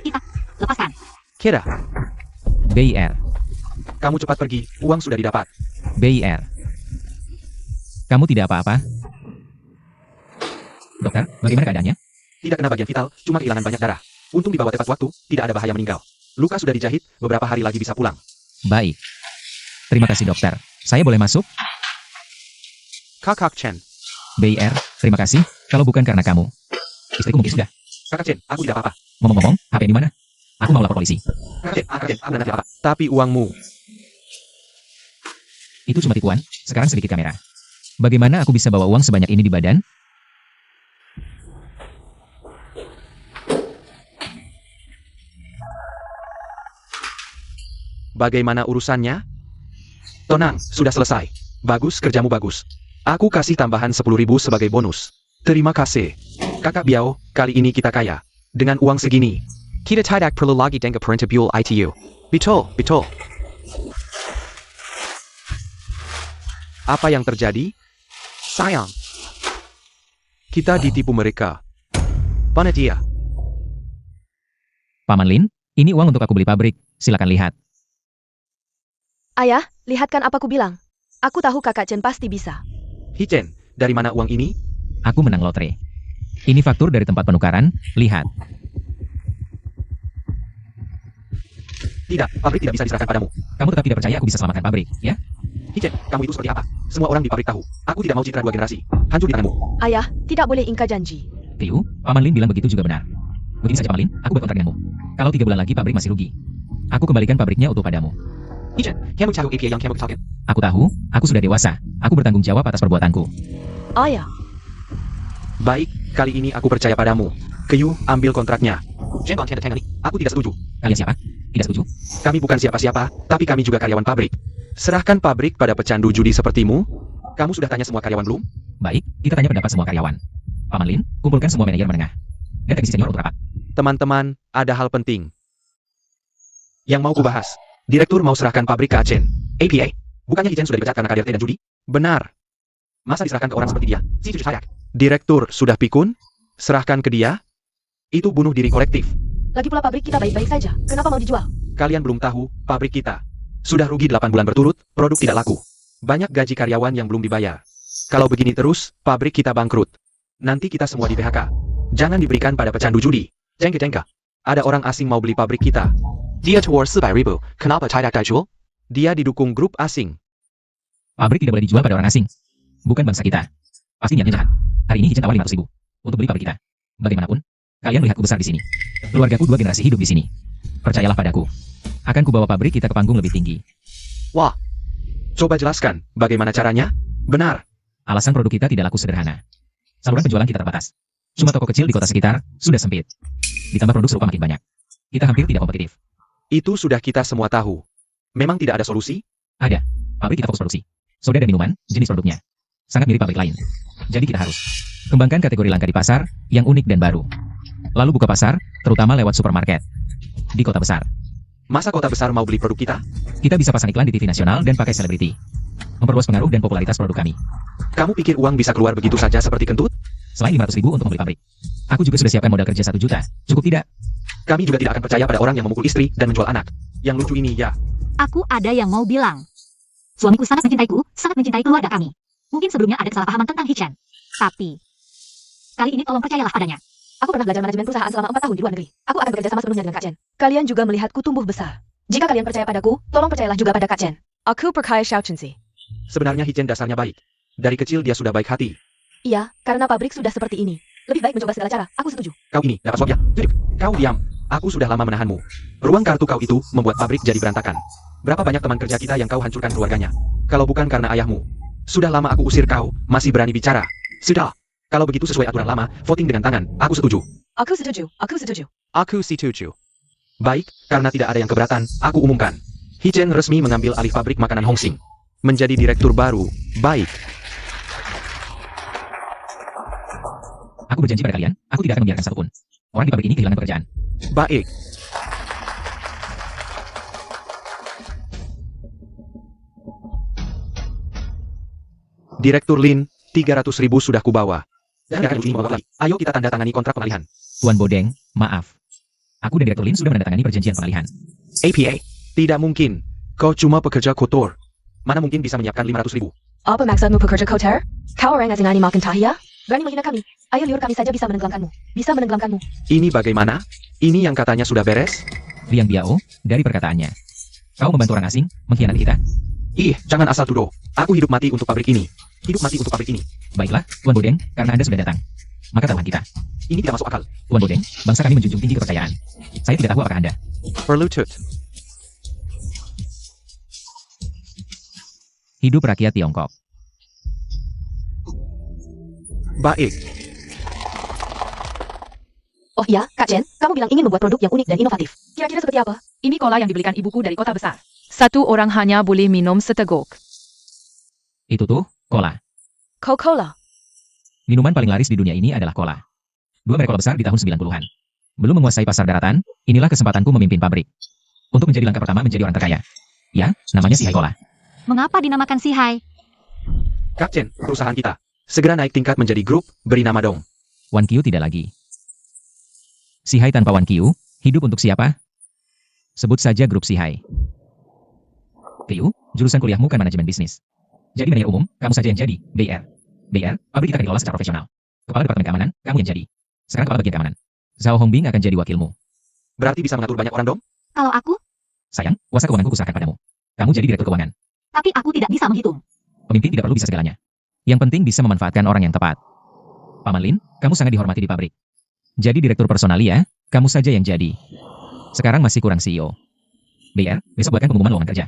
Kita, lepaskan. Kira. BIR. Kamu cepat pergi, uang sudah didapat. BIR. Kamu tidak apa-apa? Dokter, bagaimana keadaannya? Tidak kena bagian vital, cuma kehilangan banyak darah. Untung dibawa tepat waktu, tidak ada bahaya meninggal. Luka sudah dijahit, beberapa hari lagi bisa pulang. Baik. Terima kasih dokter. Saya boleh masuk? Kak Chen. BIR, terima kasih. Kalau bukan karena kamu. Istriku mungkin sudah. Kakak Chen, aku tidak apa-apa. Ngomong-ngomong, HP di mana? Aku mau lapor polisi. Kakak Chen, aku nanti apa? Tapi uangmu. Itu cuma tipuan. Sekarang sedikit kamera. Bagaimana aku bisa bawa uang sebanyak ini di badan? Bagaimana urusannya? Tenang, sudah selesai. Bagus, kerjamu bagus. Aku kasih tambahan 10.000 sebagai bonus. Terima kasih. Kakak Biao, kali ini kita kaya. Dengan uang segini. Kita tidak perlu lagi dengan perintah build ITU. Betul, betul. Apa yang terjadi? Sayang. Kita ditipu mereka. Mana dia? Paman Lin, ini uang untuk aku beli pabrik. Silakan lihat. Ayah, lihatkan apa ku bilang. Aku tahu kakak Chen pasti bisa. Hichen, dari mana uang ini? Aku menang lotre. Ini faktur dari tempat penukaran. Lihat. Tidak, pabrik tidak bisa diserahkan padamu. Kamu tetap tidak percaya aku bisa selamatkan pabrik, ya? Hichen, kamu itu seperti apa? Semua orang di pabrik tahu. Aku tidak mau citra 2 generasi. Hancur di tanganmu. Ayah, tidak boleh ingkar janji. Tiu, Paman Lin bilang begitu juga benar. Begini saja Paman Lin, aku berkontrak denganmu. Kalau 3 bulan lagi pabrik masih rugi, aku kembalikan pabriknya utuh padamu. Hichen, kamu tahu APA yang kamu ketahui. Aku tahu, aku sudah dewasa. Aku bertanggung jawab atas perbuatanku. Ayah, Baik, kali ini aku percaya padamu. Kyu, ambil kontraknya. Aku tidak setuju. Kalian siapa? Tidak setuju? Kami bukan siapa-siapa, tapi kami juga karyawan pabrik. Serahkan pabrik pada pecandu judi sepertimu. Kamu sudah tanya semua karyawan belum? Baik, kita tanya pendapat semua karyawan. Paman Lin, kumpulkan semua manajer menengah. Dan teknisi senior untuk rapat. Teman-teman, ada hal penting yang mau kubahas. Direktur mau serahkan pabrik ke Achen. APA, bukannya Hichen sudah dipecat karena KDRT dan judi? Benar. Masa diserahkan ke orang seperti dia? Si cucu sayak. Direktur sudah pikun? Serahkan ke dia? Itu bunuh diri kolektif. lagi pula pabrik kita baik-baik saja. Kenapa mau dijual? Kalian belum tahu, pabrik kita sudah rugi 8 bulan berturut, produk tidak laku. Banyak gaji karyawan yang belum dibayar. Kalau begini terus, pabrik kita bangkrut. Nanti kita semua di PHK. Jangan diberikan pada pecandu judi. Jengke-jengke. Ada orang asing mau beli pabrik kita. Dia jual 400.000. Kenapa tidak dijual? Dia didukung grup asing. Pabrik tidak boleh dijual pada orang asing. Bukan bangsa kita. Pasti niatnya jahat. Hari ini Hichen tawar 500.000 untuk beli pabrik kita. Bagaimanapun, kalian melihatku besar di sini. Keluargaku 2 generasi hidup di sini. Percayalah padaku. Akan kubawa pabrik kita ke panggung lebih tinggi. Wah. Coba jelaskan, bagaimana caranya? Benar. Alasan produk kita tidak laku sederhana. Saluran penjualan kita terbatas. Cuma toko kecil di kota sekitar, sudah sempit. Ditambah produk serupa makin banyak. Kita hampir tidak kompetitif. Itu sudah kita semua tahu. Memang tidak ada solusi? Ada. Pabrik kita fokus produksi. Soda dan minuman, jenis produknya sangat mirip pabrik lain. Jadi kita harus kembangkan kategori langka di pasar, yang unik dan baru. Lalu buka pasar, terutama lewat supermarket. Di kota besar. Masa kota besar mau beli produk kita? Kita bisa pasang iklan di TV nasional dan pakai selebriti. Memperluas pengaruh dan popularitas produk kami. Kamu pikir uang bisa keluar begitu saja seperti kentut? Selain 500.000 untuk membeli pabrik. Aku juga sudah siapkan modal kerja 1 juta. Cukup tidak? Kami juga tidak akan percaya pada orang yang memukul istri dan menjual anak. Yang lucu ini ya. Aku ada yang mau bilang. Suamiku sangat mencintaiku, sangat mencintai keluarga kami. Mungkin sebelumnya ada kesalahpahaman tentang Hichen. Tapi, kali ini tolong percayalah padanya. Aku pernah belajar manajemen perusahaan selama 4 tahun di luar negeri. Aku akan bekerja sama sepenuhnya dengan Kak Chen. Kalian juga melihatku tumbuh besar. Jika kalian percaya padaku, tolong percayalah juga pada Kak Chen. Aku percaya Xiao Chenzi. Sebenarnya Hichen dasarnya baik. Dari kecil dia sudah baik hati. Iya, karena pabrik sudah seperti ini. Lebih baik mencoba segala cara. Aku setuju. Kau ini dapat suap ya? Jadi, kau diam. Aku sudah lama menahanmu. Ruang kartu kau itu membuat pabrik jadi berantakan. Berapa banyak teman kerja kita yang kau hancurkan keluarganya? Kalau bukan karena ayahmu. Sudah lama aku usir kau, masih berani bicara. Sudah. Kalau begitu sesuai aturan lama, voting dengan tangan. Aku setuju. Aku setuju. Aku setuju. Aku setuju. Baik, karena tidak ada yang keberatan, aku umumkan. Hichen resmi mengambil alih pabrik makanan Hongsing. Menjadi direktur baru. Baik. Aku berjanji pada kalian, aku tidak akan membiarkan satupun orang di pabrik ini kehilangan pekerjaan. Baik. Direktur Lin, 300.000 sudah kubawa. Dan akan ini membawa lagi. Ayo kita tanda tangani kontrak pengalihan. Tuan Bodeng, maaf. Aku dan Direktur Lin sudah menandatangani perjanjian pengalihan. APA. Tidak mungkin. Kau cuma pekerja kotor. Mana mungkin bisa menyiapkan 500.000? Apa maksudmu pekerja kotor? Kau orang asing ini makin tahia? Berani menghina kami. Ayo liur kami saja bisa menenggelamkanmu. Bisa menenggelamkanmu. Ini bagaimana? Ini yang katanya sudah beres? Liang Biao, dari perkataannya. Kau membantu orang asing, mengkhianati kita. Ih, jangan asal tuduh. Aku hidup mati untuk pabrik ini. Hidup mati untuk pabrik ini. Baiklah, Tuan Bodeng, karena Anda sudah datang. Maka taruhan kita. Ini tidak masuk akal. Tuan Bodeng, bangsa kami menjunjung tinggi kepercayaan. Saya tidak tahu apakah Anda. Berlutut. Hidup rakyat Tiongkok. Baik. Oh iya, Kak Chen, kamu bilang ingin membuat produk yang unik dan inovatif. Kira-kira seperti apa? Ini cola yang dibelikan ibuku dari kota besar. Satu orang hanya boleh minum seteguk. Itu tuh, cola. Coca-Cola. Minuman paling laris di dunia ini adalah cola. Dua merek cola besar di tahun 90-an. Belum menguasai pasar daratan, inilah kesempatanku memimpin pabrik. Untuk menjadi langkah pertama menjadi orang terkaya. Ya, namanya Sihai Cola. Mengapa dinamakan Sihai? Kak Chen, perusahaan kita. Segera naik tingkat menjadi grup, beri nama dong. Wan Qiu tidak lagi. Sihai tanpa Wan Qiu, hidup untuk siapa? Sebut saja grup Sihai. Qiu, jurusan kuliahmu kan manajemen bisnis. Jadi manajer umum, kamu saja yang jadi, BR. BR, pabrik kita akan dikelola secara profesional. Kepala Departemen Keamanan, kamu yang jadi. Sekarang kepala bagian keamanan. Zhao Hongbing akan jadi wakilmu. Berarti bisa mengatur banyak orang dong? Kalau aku, Sayang, kuasa keuanganku kuserahkan padamu. Kamu jadi direktur keuangan. tapi aku tidak bisa menghitung. Pemimpin tidak perlu bisa segalanya. Yang penting bisa memanfaatkan orang yang tepat. Paman Lin, kamu sangat dihormati di pabrik. Jadi direktur personal ya, kamu saja yang jadi. Sekarang masih kurang CEO. BR, besok buatkan pengumuman lowongan kerja.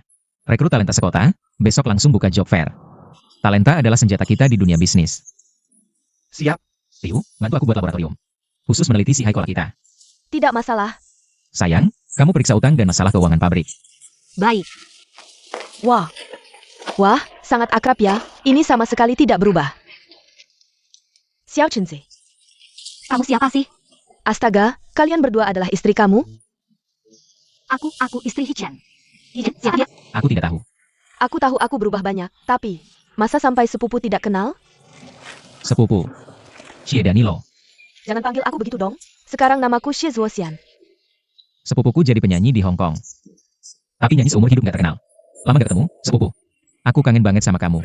Rekrut talenta sekota, besok langsung buka job fair. Talenta adalah senjata kita di dunia bisnis. Siap. Tiu, bantu aku buat laboratorium. Khusus meneliti Sihai Cola kita. Tidak masalah. Sayang, kamu periksa utang dan masalah keuangan pabrik. Baik, Wah. Wah, sangat akrab ya. Ini sama sekali tidak berubah. Xiao Chenzi. kamu siapa sih? Astaga, kalian berdua adalah istri kamu? Aku istri Hichen. Hichen, siapa dia? Aku tidak tahu. Aku tahu aku berubah banyak, tapi masa sampai sepupu tidak kenal? Sepupu. Xie Danilo. Jangan panggil aku begitu dong. Sekarang namaku Xie Zuoxian. Sepupuku jadi penyanyi di Hong Kong. Tapi nyanyi seumur hidup gak terkenal. Lama gak ketemu, sepupu. Aku kangen banget sama kamu.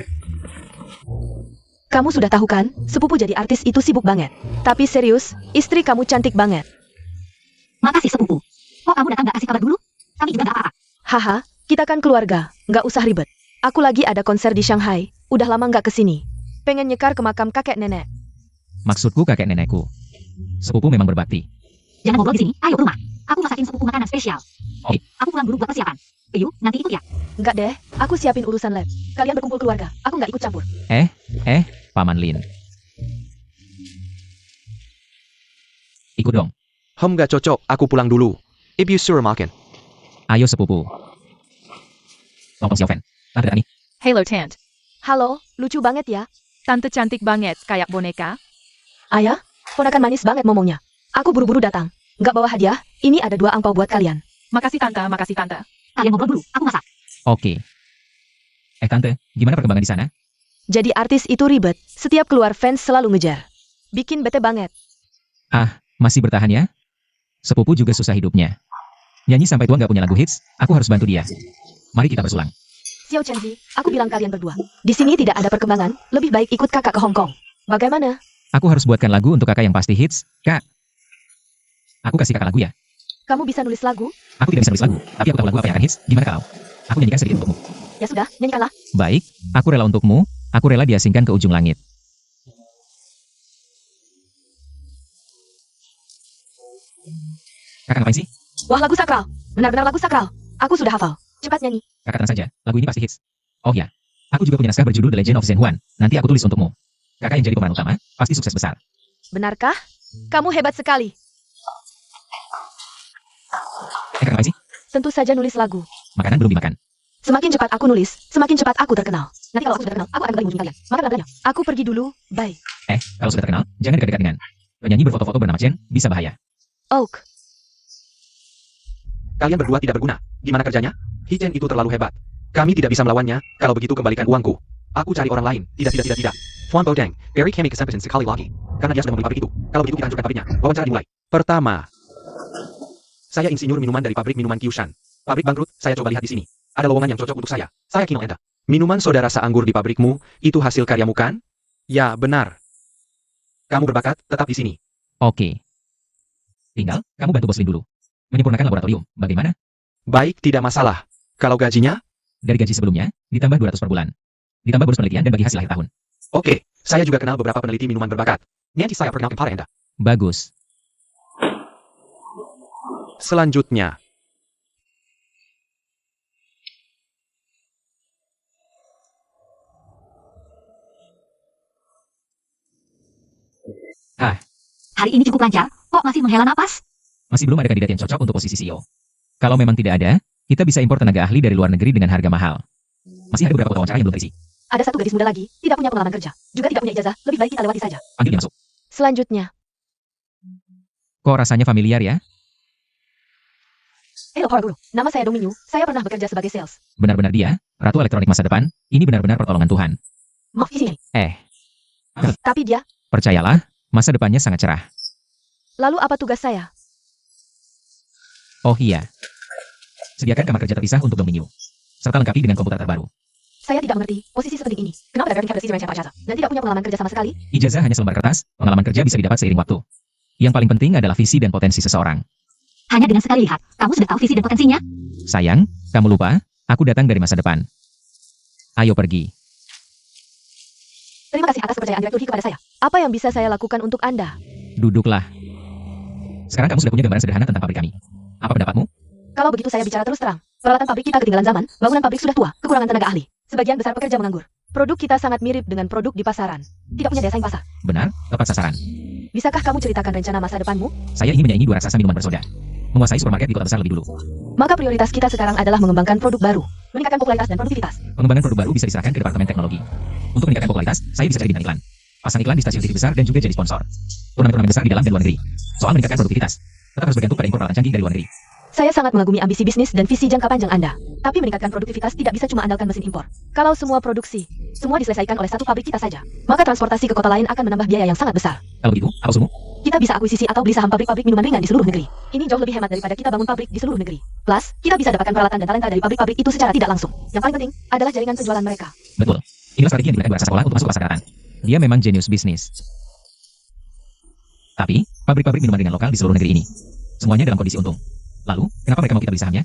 Kamu sudah tahu kan, sepupu jadi artis itu sibuk banget. Tapi serius, istri kamu cantik banget. Makasih sepupu. Kok kamu datang gak kasih kabar dulu? Kami juga gak apa-apa. Haha, kita kan keluarga, nggak usah ribet. Aku lagi ada konser di Shanghai, udah lama nggak kesini. Pengen nyekar ke makam kakek nenek. Maksudku kakek nenekku. Sepupu memang berbakti. Jangan ngobrol di sini, ayo ke rumah. Aku masakin sepupu makanan spesial. Oke. Aku pulang dulu buat persiapan. Ayo, nanti ikut ya. Nggak deh, aku siapin urusan lab. Kalian berkumpul keluarga, aku nggak ikut campur. Paman Lin. Ikut dong. Gak cocok, aku pulang dulu. Ibu suruh makan. Ayo sepupu. Tongkong Xiaofen. Tante Dani. Hello, Tant. Halo, lucu banget ya. Tante cantik banget, kayak boneka. Ayah, ponakan manis banget momongnya. Aku buru-buru datang. Nggak bawa hadiah, ini ada 2 angpau buat kalian. Makasih, Tante, makasih, Tante. Kalian ngobrol dulu, aku masak. Oke. Tante, gimana perkembangan di sana? Jadi artis itu ribet, setiap keluar fans selalu ngejar. Bikin bete banget. Masih bertahan ya? Sepupu juga susah hidupnya. Nyanyi sampai tua nggak punya lagu hits, aku harus bantu dia. Mari kita bersulang. Xiao Chenzi, aku bilang kalian berdua. Di sini tidak ada perkembangan, lebih baik ikut kakak ke Hong Kong. Bagaimana? Aku harus buatkan lagu untuk kakak yang pasti hits, Kak. Aku kasih kakak lagu ya. Kamu bisa nulis lagu? Aku tidak bisa nulis lagu, tapi aku tahu lagu apa yang akan hits. Gimana kalau? Aku nyanyikan sedikit untukmu. Ya sudah, nyanyikanlah. Baik, aku rela untukmu. Aku rela diasingkan ke ujung langit. Kakak ngapain sih? Wah, lagu sakral. Benar-benar lagu sakral. Aku sudah hafal. Cepat nyanyi. Kakak tenang saja, lagu ini pasti hits. Oh ya, aku juga punya naskah berjudul The Legend of Zhen Huan. Nanti aku tulis untukmu. Kakak yang jadi pemeran utama, pasti sukses besar. Benarkah? Kamu hebat sekali. Kakak ngapain sih? Tentu saja nulis lagu. Makanan belum dimakan. Semakin cepat aku nulis, semakin cepat aku terkenal. Nanti kalau aku sudah terkenal, aku akan kembali mengunjungi kalian. Makan laganya. Aku pergi dulu. Bye. Kalau sudah terkenal, jangan dekat-dekat dengan penyanyi berfoto-foto bernama Chen, bisa bahaya. Oak. Kalian berdua tidak berguna. Gimana kerjanya? Hichen itu terlalu hebat. Kami tidak bisa melawannya. Kalau begitu kembalikan uangku. Aku cari orang lain. Tidak. Fuan Bodeng, beri kami kesempatan sekali lagi. Karena dia sudah membeli pabrik itu. Kalau begitu kita hancurkan pabriknya. Wawancara dimulai. Pertama, saya insinyur minuman dari pabrik minuman Kyushan. Pabrik bangkrut, saya coba lihat di sini. Ada lowongan yang cocok untuk saya. Saya Kino Enda. Minuman soda rasa anggur di pabrikmu, itu hasil karyamu kan? Ya, benar. Kamu berbakat, tetap di sini. Oke. Tinggal, kamu bantu bos Lin dulu. Menyempurnakan laboratorium, bagaimana? Baik, tidak masalah. Kalau gajinya? Dari gaji sebelumnya, ditambah 200 per bulan. Ditambah bonus penelitian dan bagi hasil akhir tahun. Oke, saya juga kenal beberapa peneliti minuman berbakat. Nanti saya perkenalkan pada Anda. Bagus. Selanjutnya, Hari ini cukup lancar, kok masih menghela napas? Masih belum ada kandidat yang cocok untuk posisi CEO. Kalau memang tidak ada, kita bisa impor tenaga ahli dari luar negeri dengan harga mahal. Masih ada beberapa wawancara yang belum terisi. Ada satu gadis muda lagi, tidak punya pengalaman kerja. Juga tidak punya ijazah, lebih baik kita lewati saja. Panggil dia masuk. Selanjutnya. Kok rasanya familiar ya? Hello para guru, nama saya Dominyu, saya pernah bekerja sebagai sales. Benar-benar dia, Ratu Elektronik masa depan, ini benar-benar pertolongan Tuhan. Maaf isinya. Tapi dia, Percayalah, masa depannya sangat cerah. lalu apa tugas saya? Oh iya. Sediakan kamar kerja terpisah untuk Dominyu. Serta lengkapi dengan komputer terbaru. Saya tidak mengerti, posisi seperti ini. Kenapa ada kerja presiden siapa dan tidak punya pengalaman kerja sama sekali? Ijazah hanya selembar kertas, pengalaman kerja bisa didapat seiring waktu. Yang paling penting adalah visi dan potensi seseorang. Hanya dengan sekali lihat, kamu sudah tahu visi dan potensinya? Sayang, kamu lupa, aku datang dari masa depan. Ayo pergi. Terima kasih atas kepercayaan Direktur Hi kepada saya. Apa yang bisa saya lakukan untuk Anda? Duduklah. Sekarang kamu sudah punya gambaran sederhana tentang pabrik kami. Apa pendapatmu? Kalau begitu saya bicara terus terang. Peralatan pabrik kita ketinggalan zaman, bangunan pabrik sudah tua, kekurangan tenaga ahli. Sebagian besar pekerja menganggur. Produk kita sangat mirip dengan produk di pasaran. Tidak punya daya saing pasar. Benar, tepat sasaran. Bisakah kamu ceritakan rencana masa depanmu? Saya ingin menyaingi 2 raksasa minuman bersoda. Menguasai supermarket di kota besar lebih dulu. Maka prioritas kita sekarang adalah mengembangkan produk baru, meningkatkan popularitas dan produktivitas. Pengembangan produk baru bisa diserahkan ke Departemen Teknologi. Untuk meningkatkan popularitas, saya bisa cari bintang iklan. Pasang iklan di stasiun TV besar dan juga jadi sponsor. Turnamen-turnamen besar di dalam dan luar negeri. Soal meningkatkan produktivitas, tetap harus bergantung pada impor peralatan canggih dari luar negeri. Saya sangat mengagumi ambisi bisnis dan visi jangka panjang Anda. Tapi meningkatkan produktivitas tidak bisa cuma andalkan mesin impor. Kalau semua produksi, semua diselesaikan oleh satu pabrik kita saja, maka transportasi ke kota lain akan menambah biaya yang sangat besar. Kalau begitu, apa usulmu? Kita bisa akuisisi atau beli saham pabrik-pabrik minuman ringan di seluruh negeri. Ini jauh lebih hemat daripada kita bangun pabrik di seluruh negeri. Plus, kita bisa dapatkan peralatan dan talenta dari pabrik-pabrik itu secara tidak langsung. Yang paling penting adalah jaringan penjualan mereka. Betul. Inilah strategi yang digunakan 2 raksasa sekolah untuk masuk ke pasar daratan. Dia memang jenius bisnis. Tapi, pabrik-pabrik minuman ringan lokal di seluruh negeri ini, semuanya dalam kondisi untung. Lalu, kenapa mereka mau kita beli sahamnya?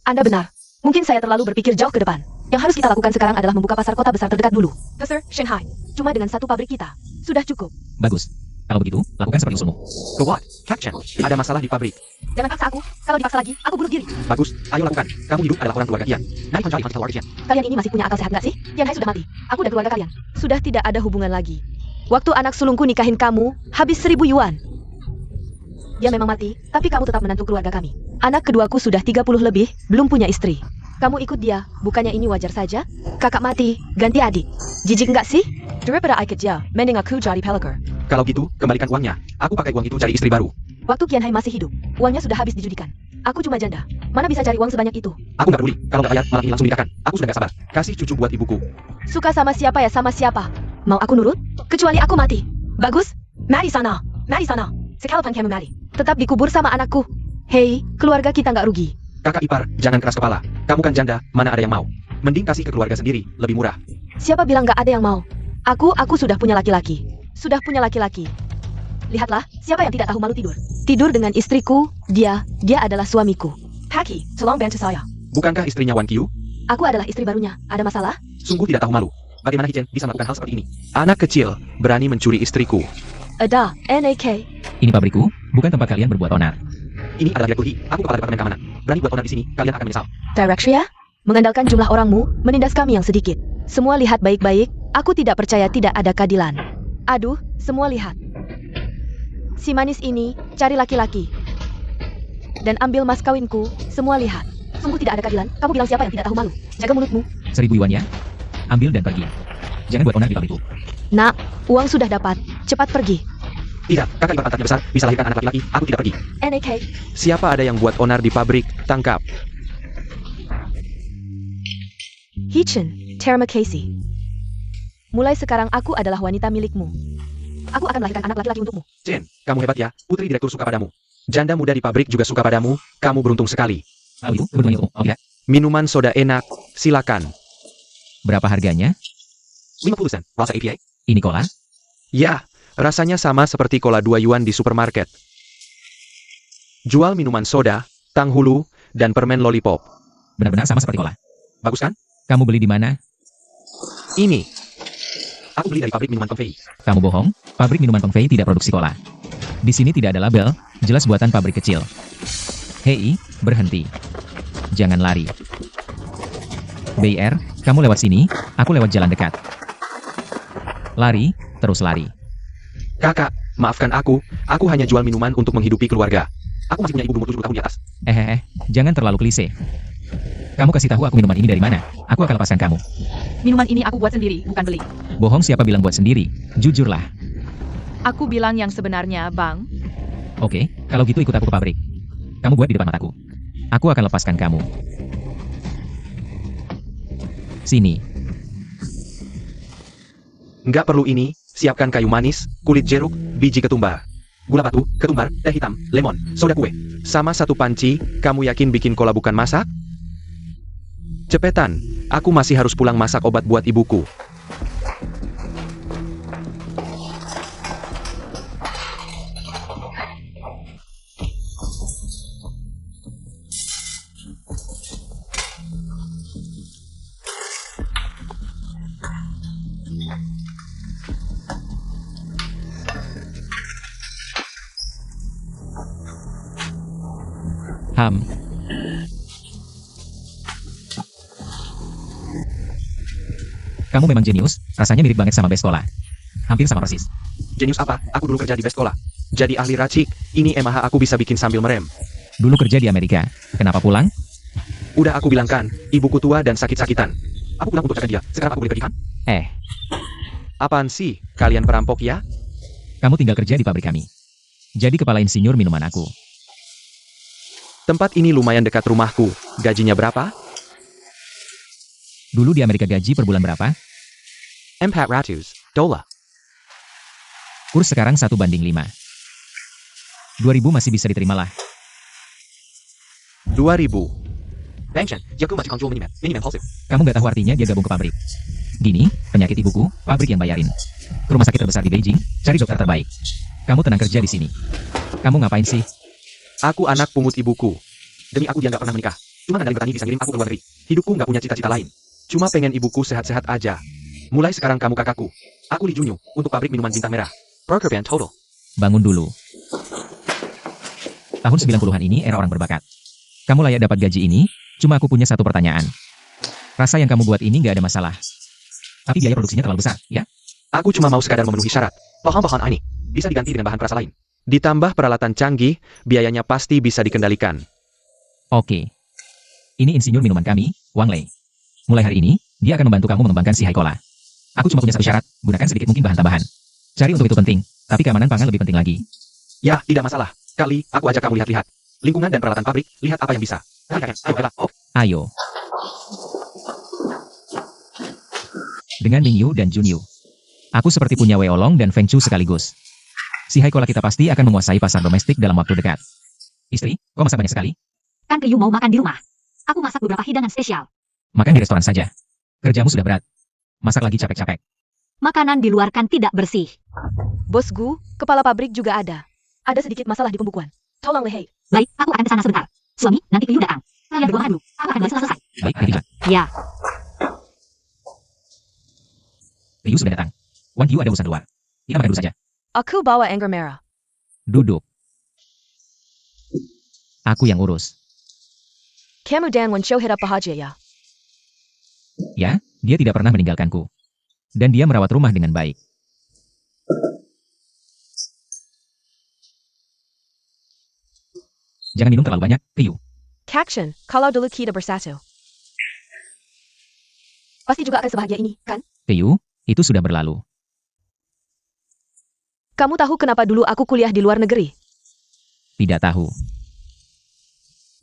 Anda benar. Mungkin saya terlalu berpikir jauh ke depan. Yang harus kita lakukan sekarang adalah membuka pasar kota besar terdekat dulu. Sir, Shanghai. Cuma dengan satu pabrik kita. Sudah cukup. Bagus. Kalau begitu, lakukan seperti usulmu. Kewat, Captain, ada masalah di pabrik. Jangan paksa aku. Kalau dipaksa lagi, aku bunuh diri. Bagus, ayo lakukan. Kamu hidup adalah orang keluarga Kian. Nari Hanjali Hanti keluarga Kian. Kalian ini masih punya akal sehat nggak sih? Tian Hai sudah mati. Aku dan keluarga kalian. Sudah tidak ada hubungan lagi. Waktu anak sulungku nikahin kamu, habis 1000 yuan. Dia memang mati, tapi kamu tetap menantu keluarga kami. Anak keduaku sudah 30 lebih, belum punya istri. Kamu ikut dia, bukannya ini wajar saja? Kakak mati, ganti adik. Jijik nggak sih? Daripada I kerja, mending aku jadi pelakor. Kalau gitu, kembalikan uangnya. Aku pakai uang itu cari istri baru. Waktu Kian Hai masih hidup, uangnya sudah habis dijudikan. Aku cuma janda. Mana bisa cari uang sebanyak itu? Aku nggak peduli. Kalau nggak bayar, malah ini langsung nikahkan. Aku sudah nggak sabar. Kasih cucu buat ibuku. Suka sama siapa ya sama siapa. Mau aku nurut? Kecuali aku mati. Bagus? Mari sana. Mari sana. Sekalapan kamu mari. Tetap dikubur sama anakku. Hei, keluarga kita nggak rugi. Kakak ipar, jangan keras kepala. Kamu kan janda, mana ada yang mau. Mending kasih ke keluarga sendiri, lebih murah. Siapa bilang nggak ada yang mau? Aku sudah punya laki-laki. Sudah punya laki-laki. Lihatlah, siapa yang tidak tahu malu tidur? Tidur dengan istriku, dia adalah suamiku. Paki, tolong bantu saya. Bukankah istrinya Wan Qiu? Aku adalah istri barunya. Ada masalah? Sungguh tidak tahu malu. Bagaimana Hichen bisa melakukan hal seperti ini? Anak kecil, berani mencuri istriku. Ada, NAK. Ini pabrikku, bukan tempat kalian berbuat onar. Ini adalah Direktur He, aku kepala Departemen Keamanan. Berani buat onar di sini, kalian akan menyesal. Director, mengandalkan jumlah orangmu, menindas kami yang sedikit. Semua lihat baik-baik, aku tidak percaya tidak ada keadilan. Aduh, semua lihat. Si manis ini, cari laki-laki. Dan ambil mas kawinku, semua lihat. Sungguh tidak ada keadilan, kamu bilang siapa yang tidak tahu malu? Jaga mulutmu. 1000 yuan ya. Ambil dan pergi. Jangan buat onar di pabrikku. Nak, uang sudah dapat, cepat pergi. Tidak, kakak ipar pantatnya besar, bisa lahirkan anak laki-laki, aku tidak pergi. NAK. Siapa ada yang buat onar di pabrik? Tangkap. Hechen, Terma Casey. Mulai sekarang aku adalah wanita milikmu. Aku akan melahirkan anak laki-laki untukmu. Jen, kamu hebat ya, putri direktur suka padamu. Janda muda di pabrik juga suka padamu, kamu beruntung sekali. Lalu itu keberuntungan untukmu. Oh tidak. Minuman soda enak, silakan. Berapa harganya? 50 sen, rasa APA? Ini cola? Ya, rasanya sama seperti cola 2 yuan di supermarket. Jual minuman soda, tang hulu, dan permen lollipop. Benar-benar sama seperti cola. Bagus kan? Kamu beli di mana? Ini, Aku beli dari pabrik minuman Pengfei. Kamu bohong, pabrik minuman Pengfei tidak produksi cola. Di sini tidak ada label, jelas buatan pabrik kecil. Hei, berhenti. Jangan lari. BR, kamu lewat sini, aku lewat jalan dekat. Lari, terus lari. Kakak, maafkan aku hanya jual minuman untuk menghidupi keluarga. Aku masih punya ibu berumur 70 tahun di atas. Jangan terlalu klise. Kamu kasih tahu aku minuman ini dari mana, aku akan lepaskan kamu. Minuman ini aku buat sendiri, bukan beli. Bohong siapa bilang buat sendiri, jujurlah. Aku bilang yang sebenarnya, Bang. Oke, kalau gitu ikut aku ke pabrik. Kamu buat di depan mataku. Aku akan lepaskan kamu. Sini. Nggak perlu ini, siapkan kayu manis, kulit jeruk, biji ketumbar, gula batu, ketumbar, teh hitam, lemon, soda kue. sama satu panci, kamu yakin bikin cola bukan masak? Cepetan, aku masih harus pulang masak obat buat ibuku. Kamu memang jenius, rasanya mirip banget sama Best Cola. Hampir sama persis. Jenius apa? Aku dulu kerja di Best Cola. Jadi ahli racik, ini MH aku bisa bikin sambil merem. Dulu kerja di Amerika, kenapa pulang? Udah aku bilang kan, ibuku tua dan sakit-sakitan. Aku pulang untuk jaga dia. Sekarang aku boleh pergi kan? Apaan sih, kalian perampok ya? Kamu tinggal kerja di pabrik kami. Jadi kepala insinyur minuman aku. Tempat ini lumayan dekat rumahku. Gajinya berapa? Dulu di Amerika gaji per bulan berapa? $400. Kurs sekarang 1:5. 2.000 masih bisa diterima lah. 2.000. Bang Chen, jago masih konsul miniman impulsif. Kamu nggak tahu artinya dia gabung ke pabrik. Gini, penyakit ibuku, pabrik yang bayarin. Ke rumah sakit terbesar di Beijing, cari dokter terbaik. Kamu tenang kerja di sini. Kamu ngapain sih? Aku anak pungut ibuku. Demi aku dia nggak pernah menikah. Cuma ngandalin petani bisa ngirim aku ke luar negeri. Hidupku nggak punya cita-cita lain. Cuma pengen ibuku sehat-sehat aja. Mulai sekarang kamu kakakku. Aku Lee Junyu, untuk pabrik minuman bintang merah. Burger Band Total. Bangun dulu. Tahun 90-an ini era orang berbakat. Kamu layak dapat gaji ini, cuma aku punya satu pertanyaan. Rasa yang kamu buat ini nggak ada masalah. Tapi biaya produksinya terlalu besar, ya? Aku cuma mau sekadar memenuhi syarat. Bahan-bahan ini bisa diganti dengan bahan perasa lain. Ditambah peralatan canggih, biayanya pasti bisa dikendalikan. Oke. Ini insinyur minuman kami, Wang Lei. Mulai hari ini, dia akan membantu kamu mengembangkan si Hai Cola. Aku cuma punya satu syarat, gunakan sedikit mungkin bahan tambahan. Cari untuk itu penting, tapi keamanan pangan lebih penting lagi. Ya, tidak masalah. Kali, aku ajak kamu lihat-lihat. Lingkungan dan peralatan pabrik, lihat apa yang bisa. Ayo, Ella. Oh. Ayo. Dengan Ming Yu dan Jun Yu. Aku seperti punya Wei Olong dan Feng Chu sekaligus. Si Hai Cola kita pasti akan menguasai pasar domestik dalam waktu dekat. Istri, kok masak banyak sekali? Kan Ryu mau makan di rumah. Aku masak beberapa hidangan spesial. Makan di restoran saja. Kerjamu sudah berat. Masak lagi capek-capek. Makanan di luar kan tidak bersih. Bosku, kepala pabrik juga ada. Ada sedikit masalah di pembukuan. Tolong Lehei. Baik, aku akan ke sana sebentar. Suami, nanti Ryu datang. Kalian berdua makan dulu. Aku akan balik setelah selesai. Baik, Rija. Ya, Ryu sudah datang. Wang Yu ada urusan luar. Kita makan dulu saja. Aku bawa anggur merah. Duduk. Aku yang urus. Kamu dan Wan Show hidap bahagia ya. Ya, dia tidak pernah meninggalkanku. Dan dia merawat rumah dengan baik. Jangan minum terlalu banyak, Kyu. Kaction, kalau dulu kita bersatu. Pasti juga akan sebahagia ini, kan? Kyu, itu sudah berlalu. Kamu tahu kenapa dulu aku kuliah di luar negeri? Tidak tahu.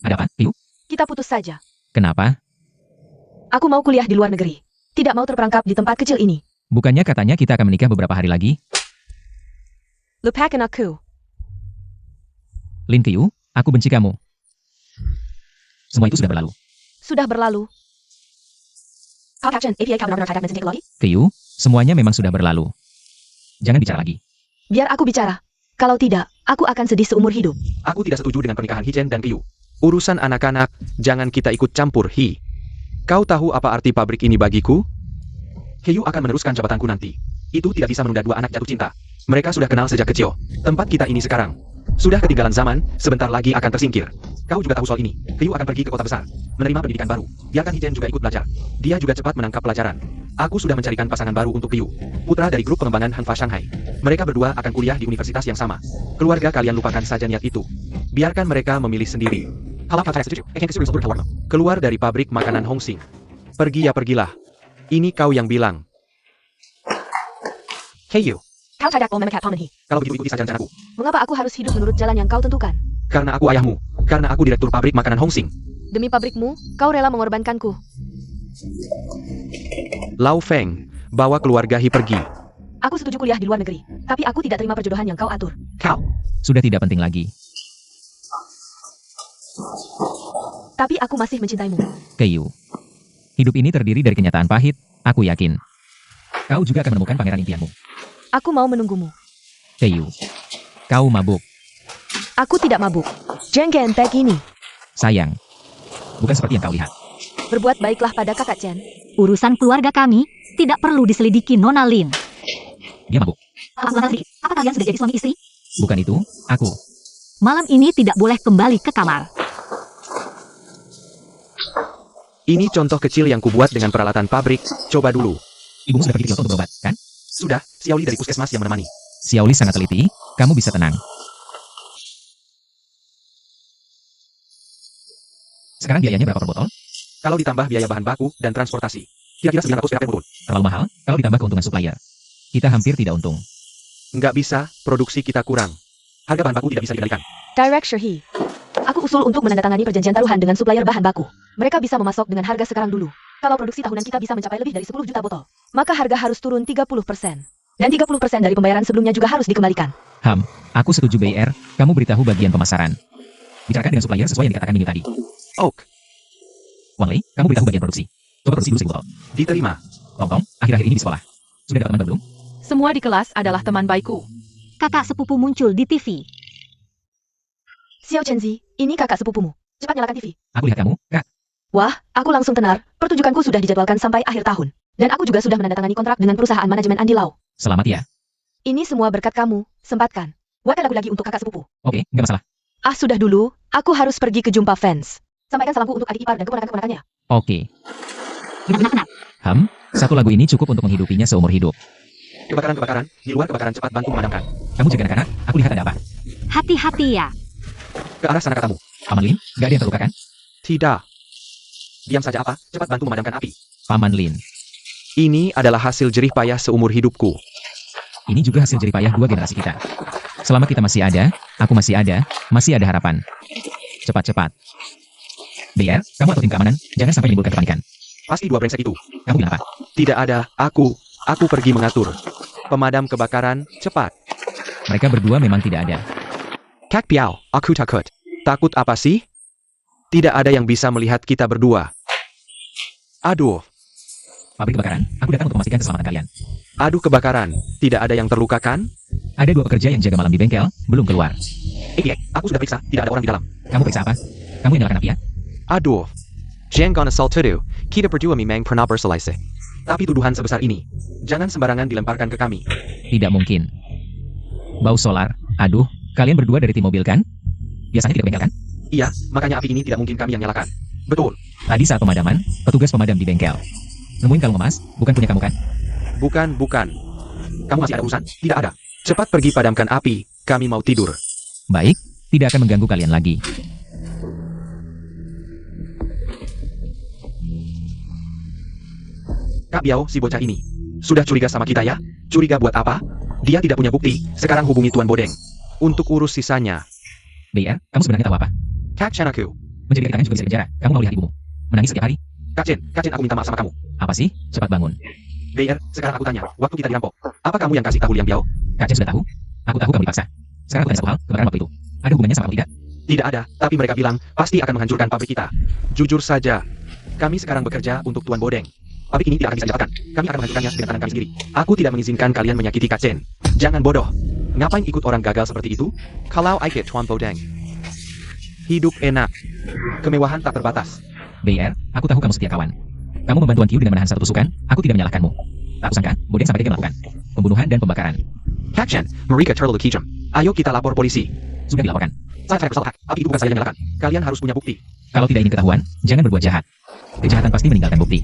Ada apa, Kyu? Kita putus saja. Kenapa? Aku mau kuliah di luar negeri. Tidak mau terperangkap di tempat kecil ini. Bukannya katanya kita akan menikah beberapa hari lagi? Lupakan aku. Lin Kyu, aku benci kamu. Semua itu sudah berlalu. Sudah berlalu. Kau Caption, API kau benar-benar hadap mesin teknologi? Kyu, semuanya memang sudah berlalu. Jangan bicara lagi. Biar aku bicara. Kalau tidak, aku akan sedih seumur hidup. Aku tidak setuju dengan pernikahan Hichen dan Kyu. Urusan anak-anak, jangan kita ikut campur, Hi. Kau tahu apa arti pabrik ini bagiku? Kyu akan meneruskan jabatanku nanti. Itu tidak bisa menunda dua anak jatuh cinta. Mereka sudah kenal sejak kecil. Tempat kita ini sekarang sudah ketinggalan zaman, sebentar lagi akan tersingkir. Kau juga tahu soal ini. Kyu akan pergi ke kota besar, menerima pendidikan baru. Biarkan Hichen juga ikut belajar. Dia juga cepat menangkap pelajaran. Aku sudah mencarikan pasangan baru untuk Kyu, putra dari grup pengembangan Hanfa Shanghai. Mereka berdua akan kuliah di universitas yang sama. Keluarga kalian lupakan saja niat itu. Biarkan mereka memilih sendiri. Keluar dari pabrik makanan Hongsing. Pergi ya pergilah. Ini kau yang bilang. Hey you. Kau tidak mau memakai paman Hi. Kalau begitu ikuti saja rencanaku. Mengapa aku harus hidup menurut jalan yang kau tentukan? Karena aku ayahmu. Karena aku direktur pabrik makanan Hongsing. Demi pabrikmu, kau rela mengorbankanku. Lau Feng, bawa keluarga Hi pergi. Aku setuju kuliah di luar negeri, tapi aku tidak terima perjodohan yang kau atur. Kau. Sudah tidak penting lagi. Tapi aku masih mencintaimu. Kyu. Hidup ini terdiri dari kenyataan pahit, aku yakin. Kau juga akan menemukan pangeran impianmu. Aku mau menunggumu. Kyu. Kau mabuk. Aku tidak mabuk. Jangan tag ini. Sayang. Bukan seperti yang kau lihat. Berbuat baiklah pada kakak Chen. Urusan keluarga kami tidak perlu diselidiki, Nona Lin. Dia mabuk. Apa kalian sudah jadi suami istri? Bukan itu, aku. Malam ini tidak boleh kembali ke kamar. Ini contoh kecil yang kubuat dengan peralatan pabrik. Coba dulu. Ibumu sudah pergi ke Kyoto untuk berobat, kan? Sudah, Xiaoli dari puskesmas yang menemani. Xiaoli sangat teliti, kamu bisa tenang. Sekarang biayanya berapa per botol? Kalau ditambah biaya bahan baku dan transportasi, kira-kira 900 perak per botol. Terlalu mahal, kalau ditambah keuntungan supplier. Kita hampir tidak untung. Nggak bisa, produksi kita kurang. Harga bahan baku tidak bisa dikendalikan. Director He. Aku usul untuk menandatangani perjanjian taruhan dengan supplier bahan baku. Mereka bisa memasok dengan harga sekarang dulu. Kalau produksi tahunan kita bisa mencapai lebih dari 10 juta botol, maka harga harus turun 30%. Dan 30% dari pembayaran sebelumnya juga harus dikembalikan. Aku setuju BR, kamu beritahu bagian pemasaran. Bicarakan dengan supplier sesuai yang dikatakan Minggu tadi. Oak, Wang Lei, kamu beritahu bagian produksi. Coba produksi dulu 1000 botol. Diterima. Tong, akhir-akhir ini di sekolah. Sudah dapat teman baru belum? Semua di kelas adalah teman baikku. Kakak sepupu muncul di TV. Xiao Chenzi, ini kakak sepupumu. Cepat nyalakan TV. Aku lihat kamu, Kak. Wah, aku langsung tenar. Pertunjukanku sudah dijadwalkan sampai akhir tahun. Dan aku juga sudah menandatangani kontrak dengan perusahaan manajemen Andi Lau. Selamat ya. Ini semua berkat kamu. Sempatkan. Buatkan lagu lagi untuk kakak sepupu. Oke, nggak masalah. Ah, sudah dulu. Aku harus pergi ke jumpa fans. Sampaikan salamku untuk adik ipar dan keponakan-keponakannya. Oke. Benar-benar. Satu lagu ini cukup untuk menghidupinya seumur hidup. Kebakaran-kebakaran, di luar kebakaran cepat bantu memadamkan. Kamu jaga anak-anak, aku lihat ada apa. Hati-hati ya. Ke arah sana katamu. Paman Lin, nggak ada yang terluka kan? tidak. Diam saja apa, cepat bantu memadamkan api. Paman Lin. Ini adalah hasil jerih payah seumur hidupku. Ini juga hasil jerih payah 2 generasi kita. Selama kita masih ada, aku masih ada harapan. Cepat-cepat. BR, kamu atau tim keamanan, jangan sampai menimbulkan kepanikan. Pasti 2 brengsek itu. Kamu bilang apa? Tidak ada, aku pergi mengatur. Pemadam kebakaran, cepat. Mereka berdua memang tidak ada. Kak Piao, aku takut. Takut apa sih? Tidak ada yang bisa melihat kita berdua. Aduh, Pabrik kebakaran, aku datang untuk memastikan keselamatan kalian. aduh kebakaran. Tidak ada yang terluka kan? Ada 2 pekerja yang jaga malam di bengkel, belum keluar. Aku sudah periksa, tidak ada orang di dalam. Kamu periksa apa? Kamu yang nyalakan api ya? Aduh. Jangan asal tuduh. Kita berdua memang pernah berselisih. Tapi tuduhan sebesar ini, jangan sembarangan dilemparkan ke kami. Tidak mungkin. Bau solar, aduh, kalian berdua dari tim mobil kan? Biasanya tidak ke bengkel kan? Iya, makanya api ini tidak mungkin kami yang nyalakan. Betul. Tadi saat pemadaman, petugas pemadam di bengkel nemuin kalung emas, bukan punya kamu kan? Bukan. Kamu masih ada urusan? Tidak ada. Cepat pergi padamkan api, kami mau tidur. Baik, tidak akan mengganggu kalian lagi. Kak Biao, si bocah ini. Sudah curiga sama kita ya? Curiga buat apa? Dia tidak punya bukti. Sekarang hubungi Tuan Bodeng. Untuk urus sisanya, BR, kamu sebenarnya tahu apa? Kak Chen aku. Menjadi ketangan juga bisa penjara. Kamu mau lihat ibumu menangis setiap hari? Kak Chen aku minta maaf sama kamu. Apa sih? Cepat bangun. BR, sekarang aku tanya. Waktu kita dirampok, apa kamu yang kasih tahu Liang Biao? Kak Chen sudah tahu? Aku tahu kamu dipaksa. Sekarang aku tanya satu hal, kebakaran waktu itu. Ada hubungannya sama kamu tidak? Tidak ada, tapi mereka bilang pasti akan menghancurkan pabrik kita. jujur saja. Kami sekarang bekerja untuk Tuan Bodeng. Pabrik ini tidak akan bisa dilepaskan. Kami akan menghancurkannya dengan tangan kami sendiri. Aku tidak mengizinkan kalian menyakiti Kak Chen. Jangan bodoh. Ngapain ikut orang gagal seperti itu? Kalau ikut Tuan Bodeng, hidup enak. Kemewahan tak terbatas. BR, aku tahu kamu setia kawan. Kamu membantu Wan Qiu dengan menahan satu tusukan, aku tidak menyalahkanmu. Tak kusangka, Bodeng sampai tega melakukan pembunuhan dan pembakaran. Kak Chen, mereka terlalu kejam. Ayo kita lapor polisi. Sudah dilaporkan. Saya bersalah. Api itu bukan saya yang nyalakan. Kalian harus punya bukti. Kalau tidak ingin ketahuan, jangan berbuat jahat. Kejahatan pasti meninggalkan bukti.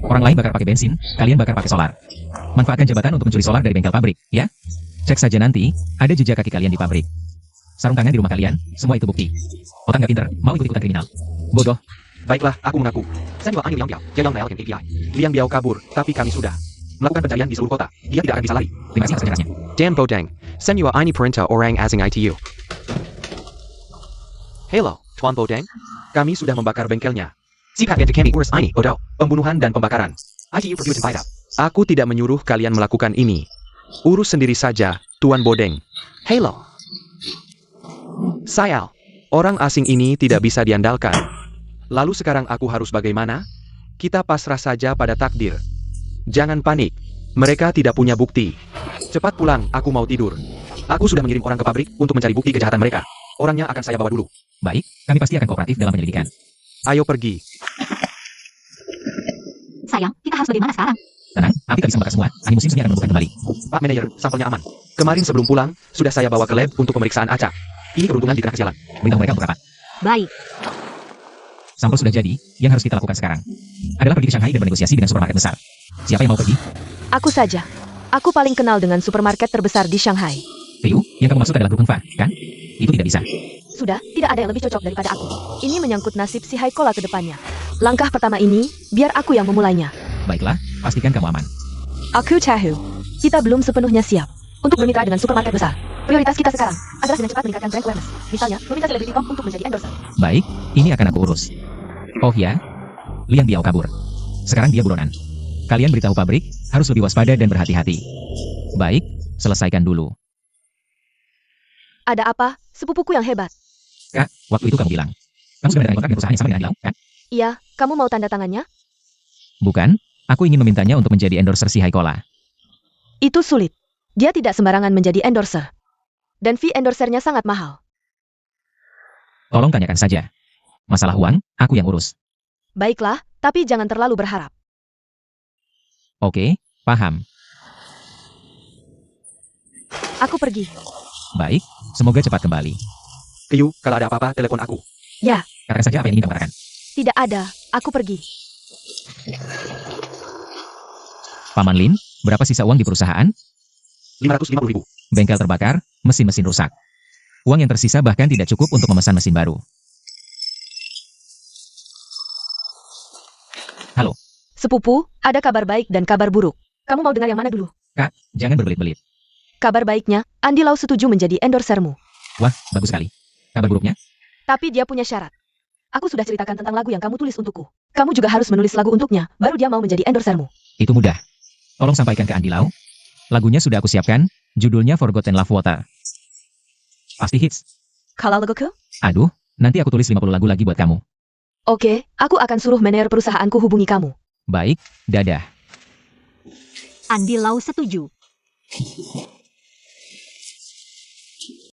Orang lain bakar pakai bensin, kalian bakar pakai solar. Manfaatkan jabatan untuk mencuri solar dari bengkel pabrik, ya? Cek saja nanti, ada jejak kaki kalian di pabrik. Sarung tangan di rumah kalian, semua itu bukti. Otak nggak pinter, mau ikut-ikutan kriminal. Bodoh. Baiklah, aku mengaku. Saya juga Liang Biao, Liang Nail KPI. Liang Biao kabur, tapi kami sudah melakukan pencarian di seluruh kota. Dia tidak akan bisa lari. Terima kasih atas penjelasannya. Dan Bodeng, senua ini perintah orang asing ITU. Hello, Tuan Bodeng. Kami sudah membakar bengkelnya. Sikat yang kami urus ini, bodoh. Pembunuhan dan pembakaran. ITU pergi tidak. Aku tidak menyuruh kalian melakukan ini. Urus sendiri saja, Tuan Bodeng. Hello. Sayal, orang asing ini tidak bisa diandalkan. Lalu sekarang aku harus bagaimana? Kita pasrah saja pada takdir. Jangan panik, mereka tidak punya bukti. Cepat pulang, aku mau tidur. Aku sudah mengirim orang ke pabrik untuk mencari bukti kejahatan mereka. Orangnya akan saya bawa dulu. Baik, kami pasti akan kooperatif dalam penyelidikan. Ayo pergi. Sayang, kita harus bagaimana sekarang? Tenang, api tak bisa membakar semua. Angin musim semi akan membuka kembali. Pak Manajer, sampelnya aman. Kemarin sebelum pulang, sudah saya bawa ke lab untuk pemeriksaan acak. Ini keuntungan di tengah jalan. Beritahu mereka untuk rapat. Baik. Sampel sudah jadi, yang harus kita lakukan sekarang adalah pergi ke Shanghai dan bernegosiasi dengan supermarket besar. Siapa yang mau pergi? Aku saja. Aku paling kenal dengan supermarket terbesar di Shanghai. Ryu, yang kamu maksud adalah grup Hengfa, kan? Itu tidak bisa. Sudah, tidak ada yang lebih cocok daripada aku. Ini menyangkut nasib si Haikola ke depannya. Langkah pertama ini, biar aku yang memulainya. Baiklah, pastikan kamu aman. Aku tahu. Kita belum sepenuhnya siap untuk bermitra dengan supermarket besar. Prioritas kita sekarang adalah dengan cepat meningkatkan brand awareness. Misalnya, meminta selebriti top untuk menjadi endorser. Baik, ini akan aku urus. Oh ya, Liang Biao kabur. Sekarang dia buronan. Kalian beritahu pabrik, harus lebih waspada dan berhati-hati. Baik, selesaikan dulu. Ada apa? Sepupuku yang hebat. Kak, waktu itu kamu bilang, kamu sudah menandatangani kontrak dengan perusahaan yang sama dengan Andilau, kan? Iya, kamu mau tanda tangannya? Bukan, aku ingin memintanya untuk menjadi endorser si Haikola. Itu sulit. Dia tidak sembarangan menjadi endorser. Dan fee endorsernya sangat mahal. Tolong tanyakan saja. Masalah uang, aku yang urus. Baiklah, tapi jangan terlalu berharap. Oke, paham. Aku pergi. Baik, semoga cepat kembali. Ryu, kalau ada apa-apa, telepon aku. Ya, Katakan saja apa yang ingin kamu katakan. tidak ada. Aku pergi. Paman Lin, berapa sisa uang di perusahaan? 550.000. Bengkel terbakar, mesin-mesin rusak. Uang yang tersisa bahkan tidak cukup untuk memesan mesin baru. Halo, Sepupu, ada kabar baik dan kabar buruk. Kamu mau dengar yang mana dulu? Kak, jangan berbelit-belit. Kabar baiknya, Andi Lau setuju menjadi endorsermu. Wah, bagus sekali. Kabar buruknya? Tapi dia punya syarat. Aku sudah ceritakan tentang lagu yang kamu tulis untukku. Kamu juga harus menulis lagu untuknya, baru dia mau menjadi endorsermu. Itu mudah. Tolong sampaikan ke Andi Lau. Lagunya sudah aku siapkan, judulnya Forgotten Love Water. Pasti hits. Kalau laguku? Aduh, nanti aku tulis 50 lagu lagi buat kamu. Oke, aku akan suruh manajer perusahaanku hubungi kamu. Baik, dadah. Andi Lau setuju.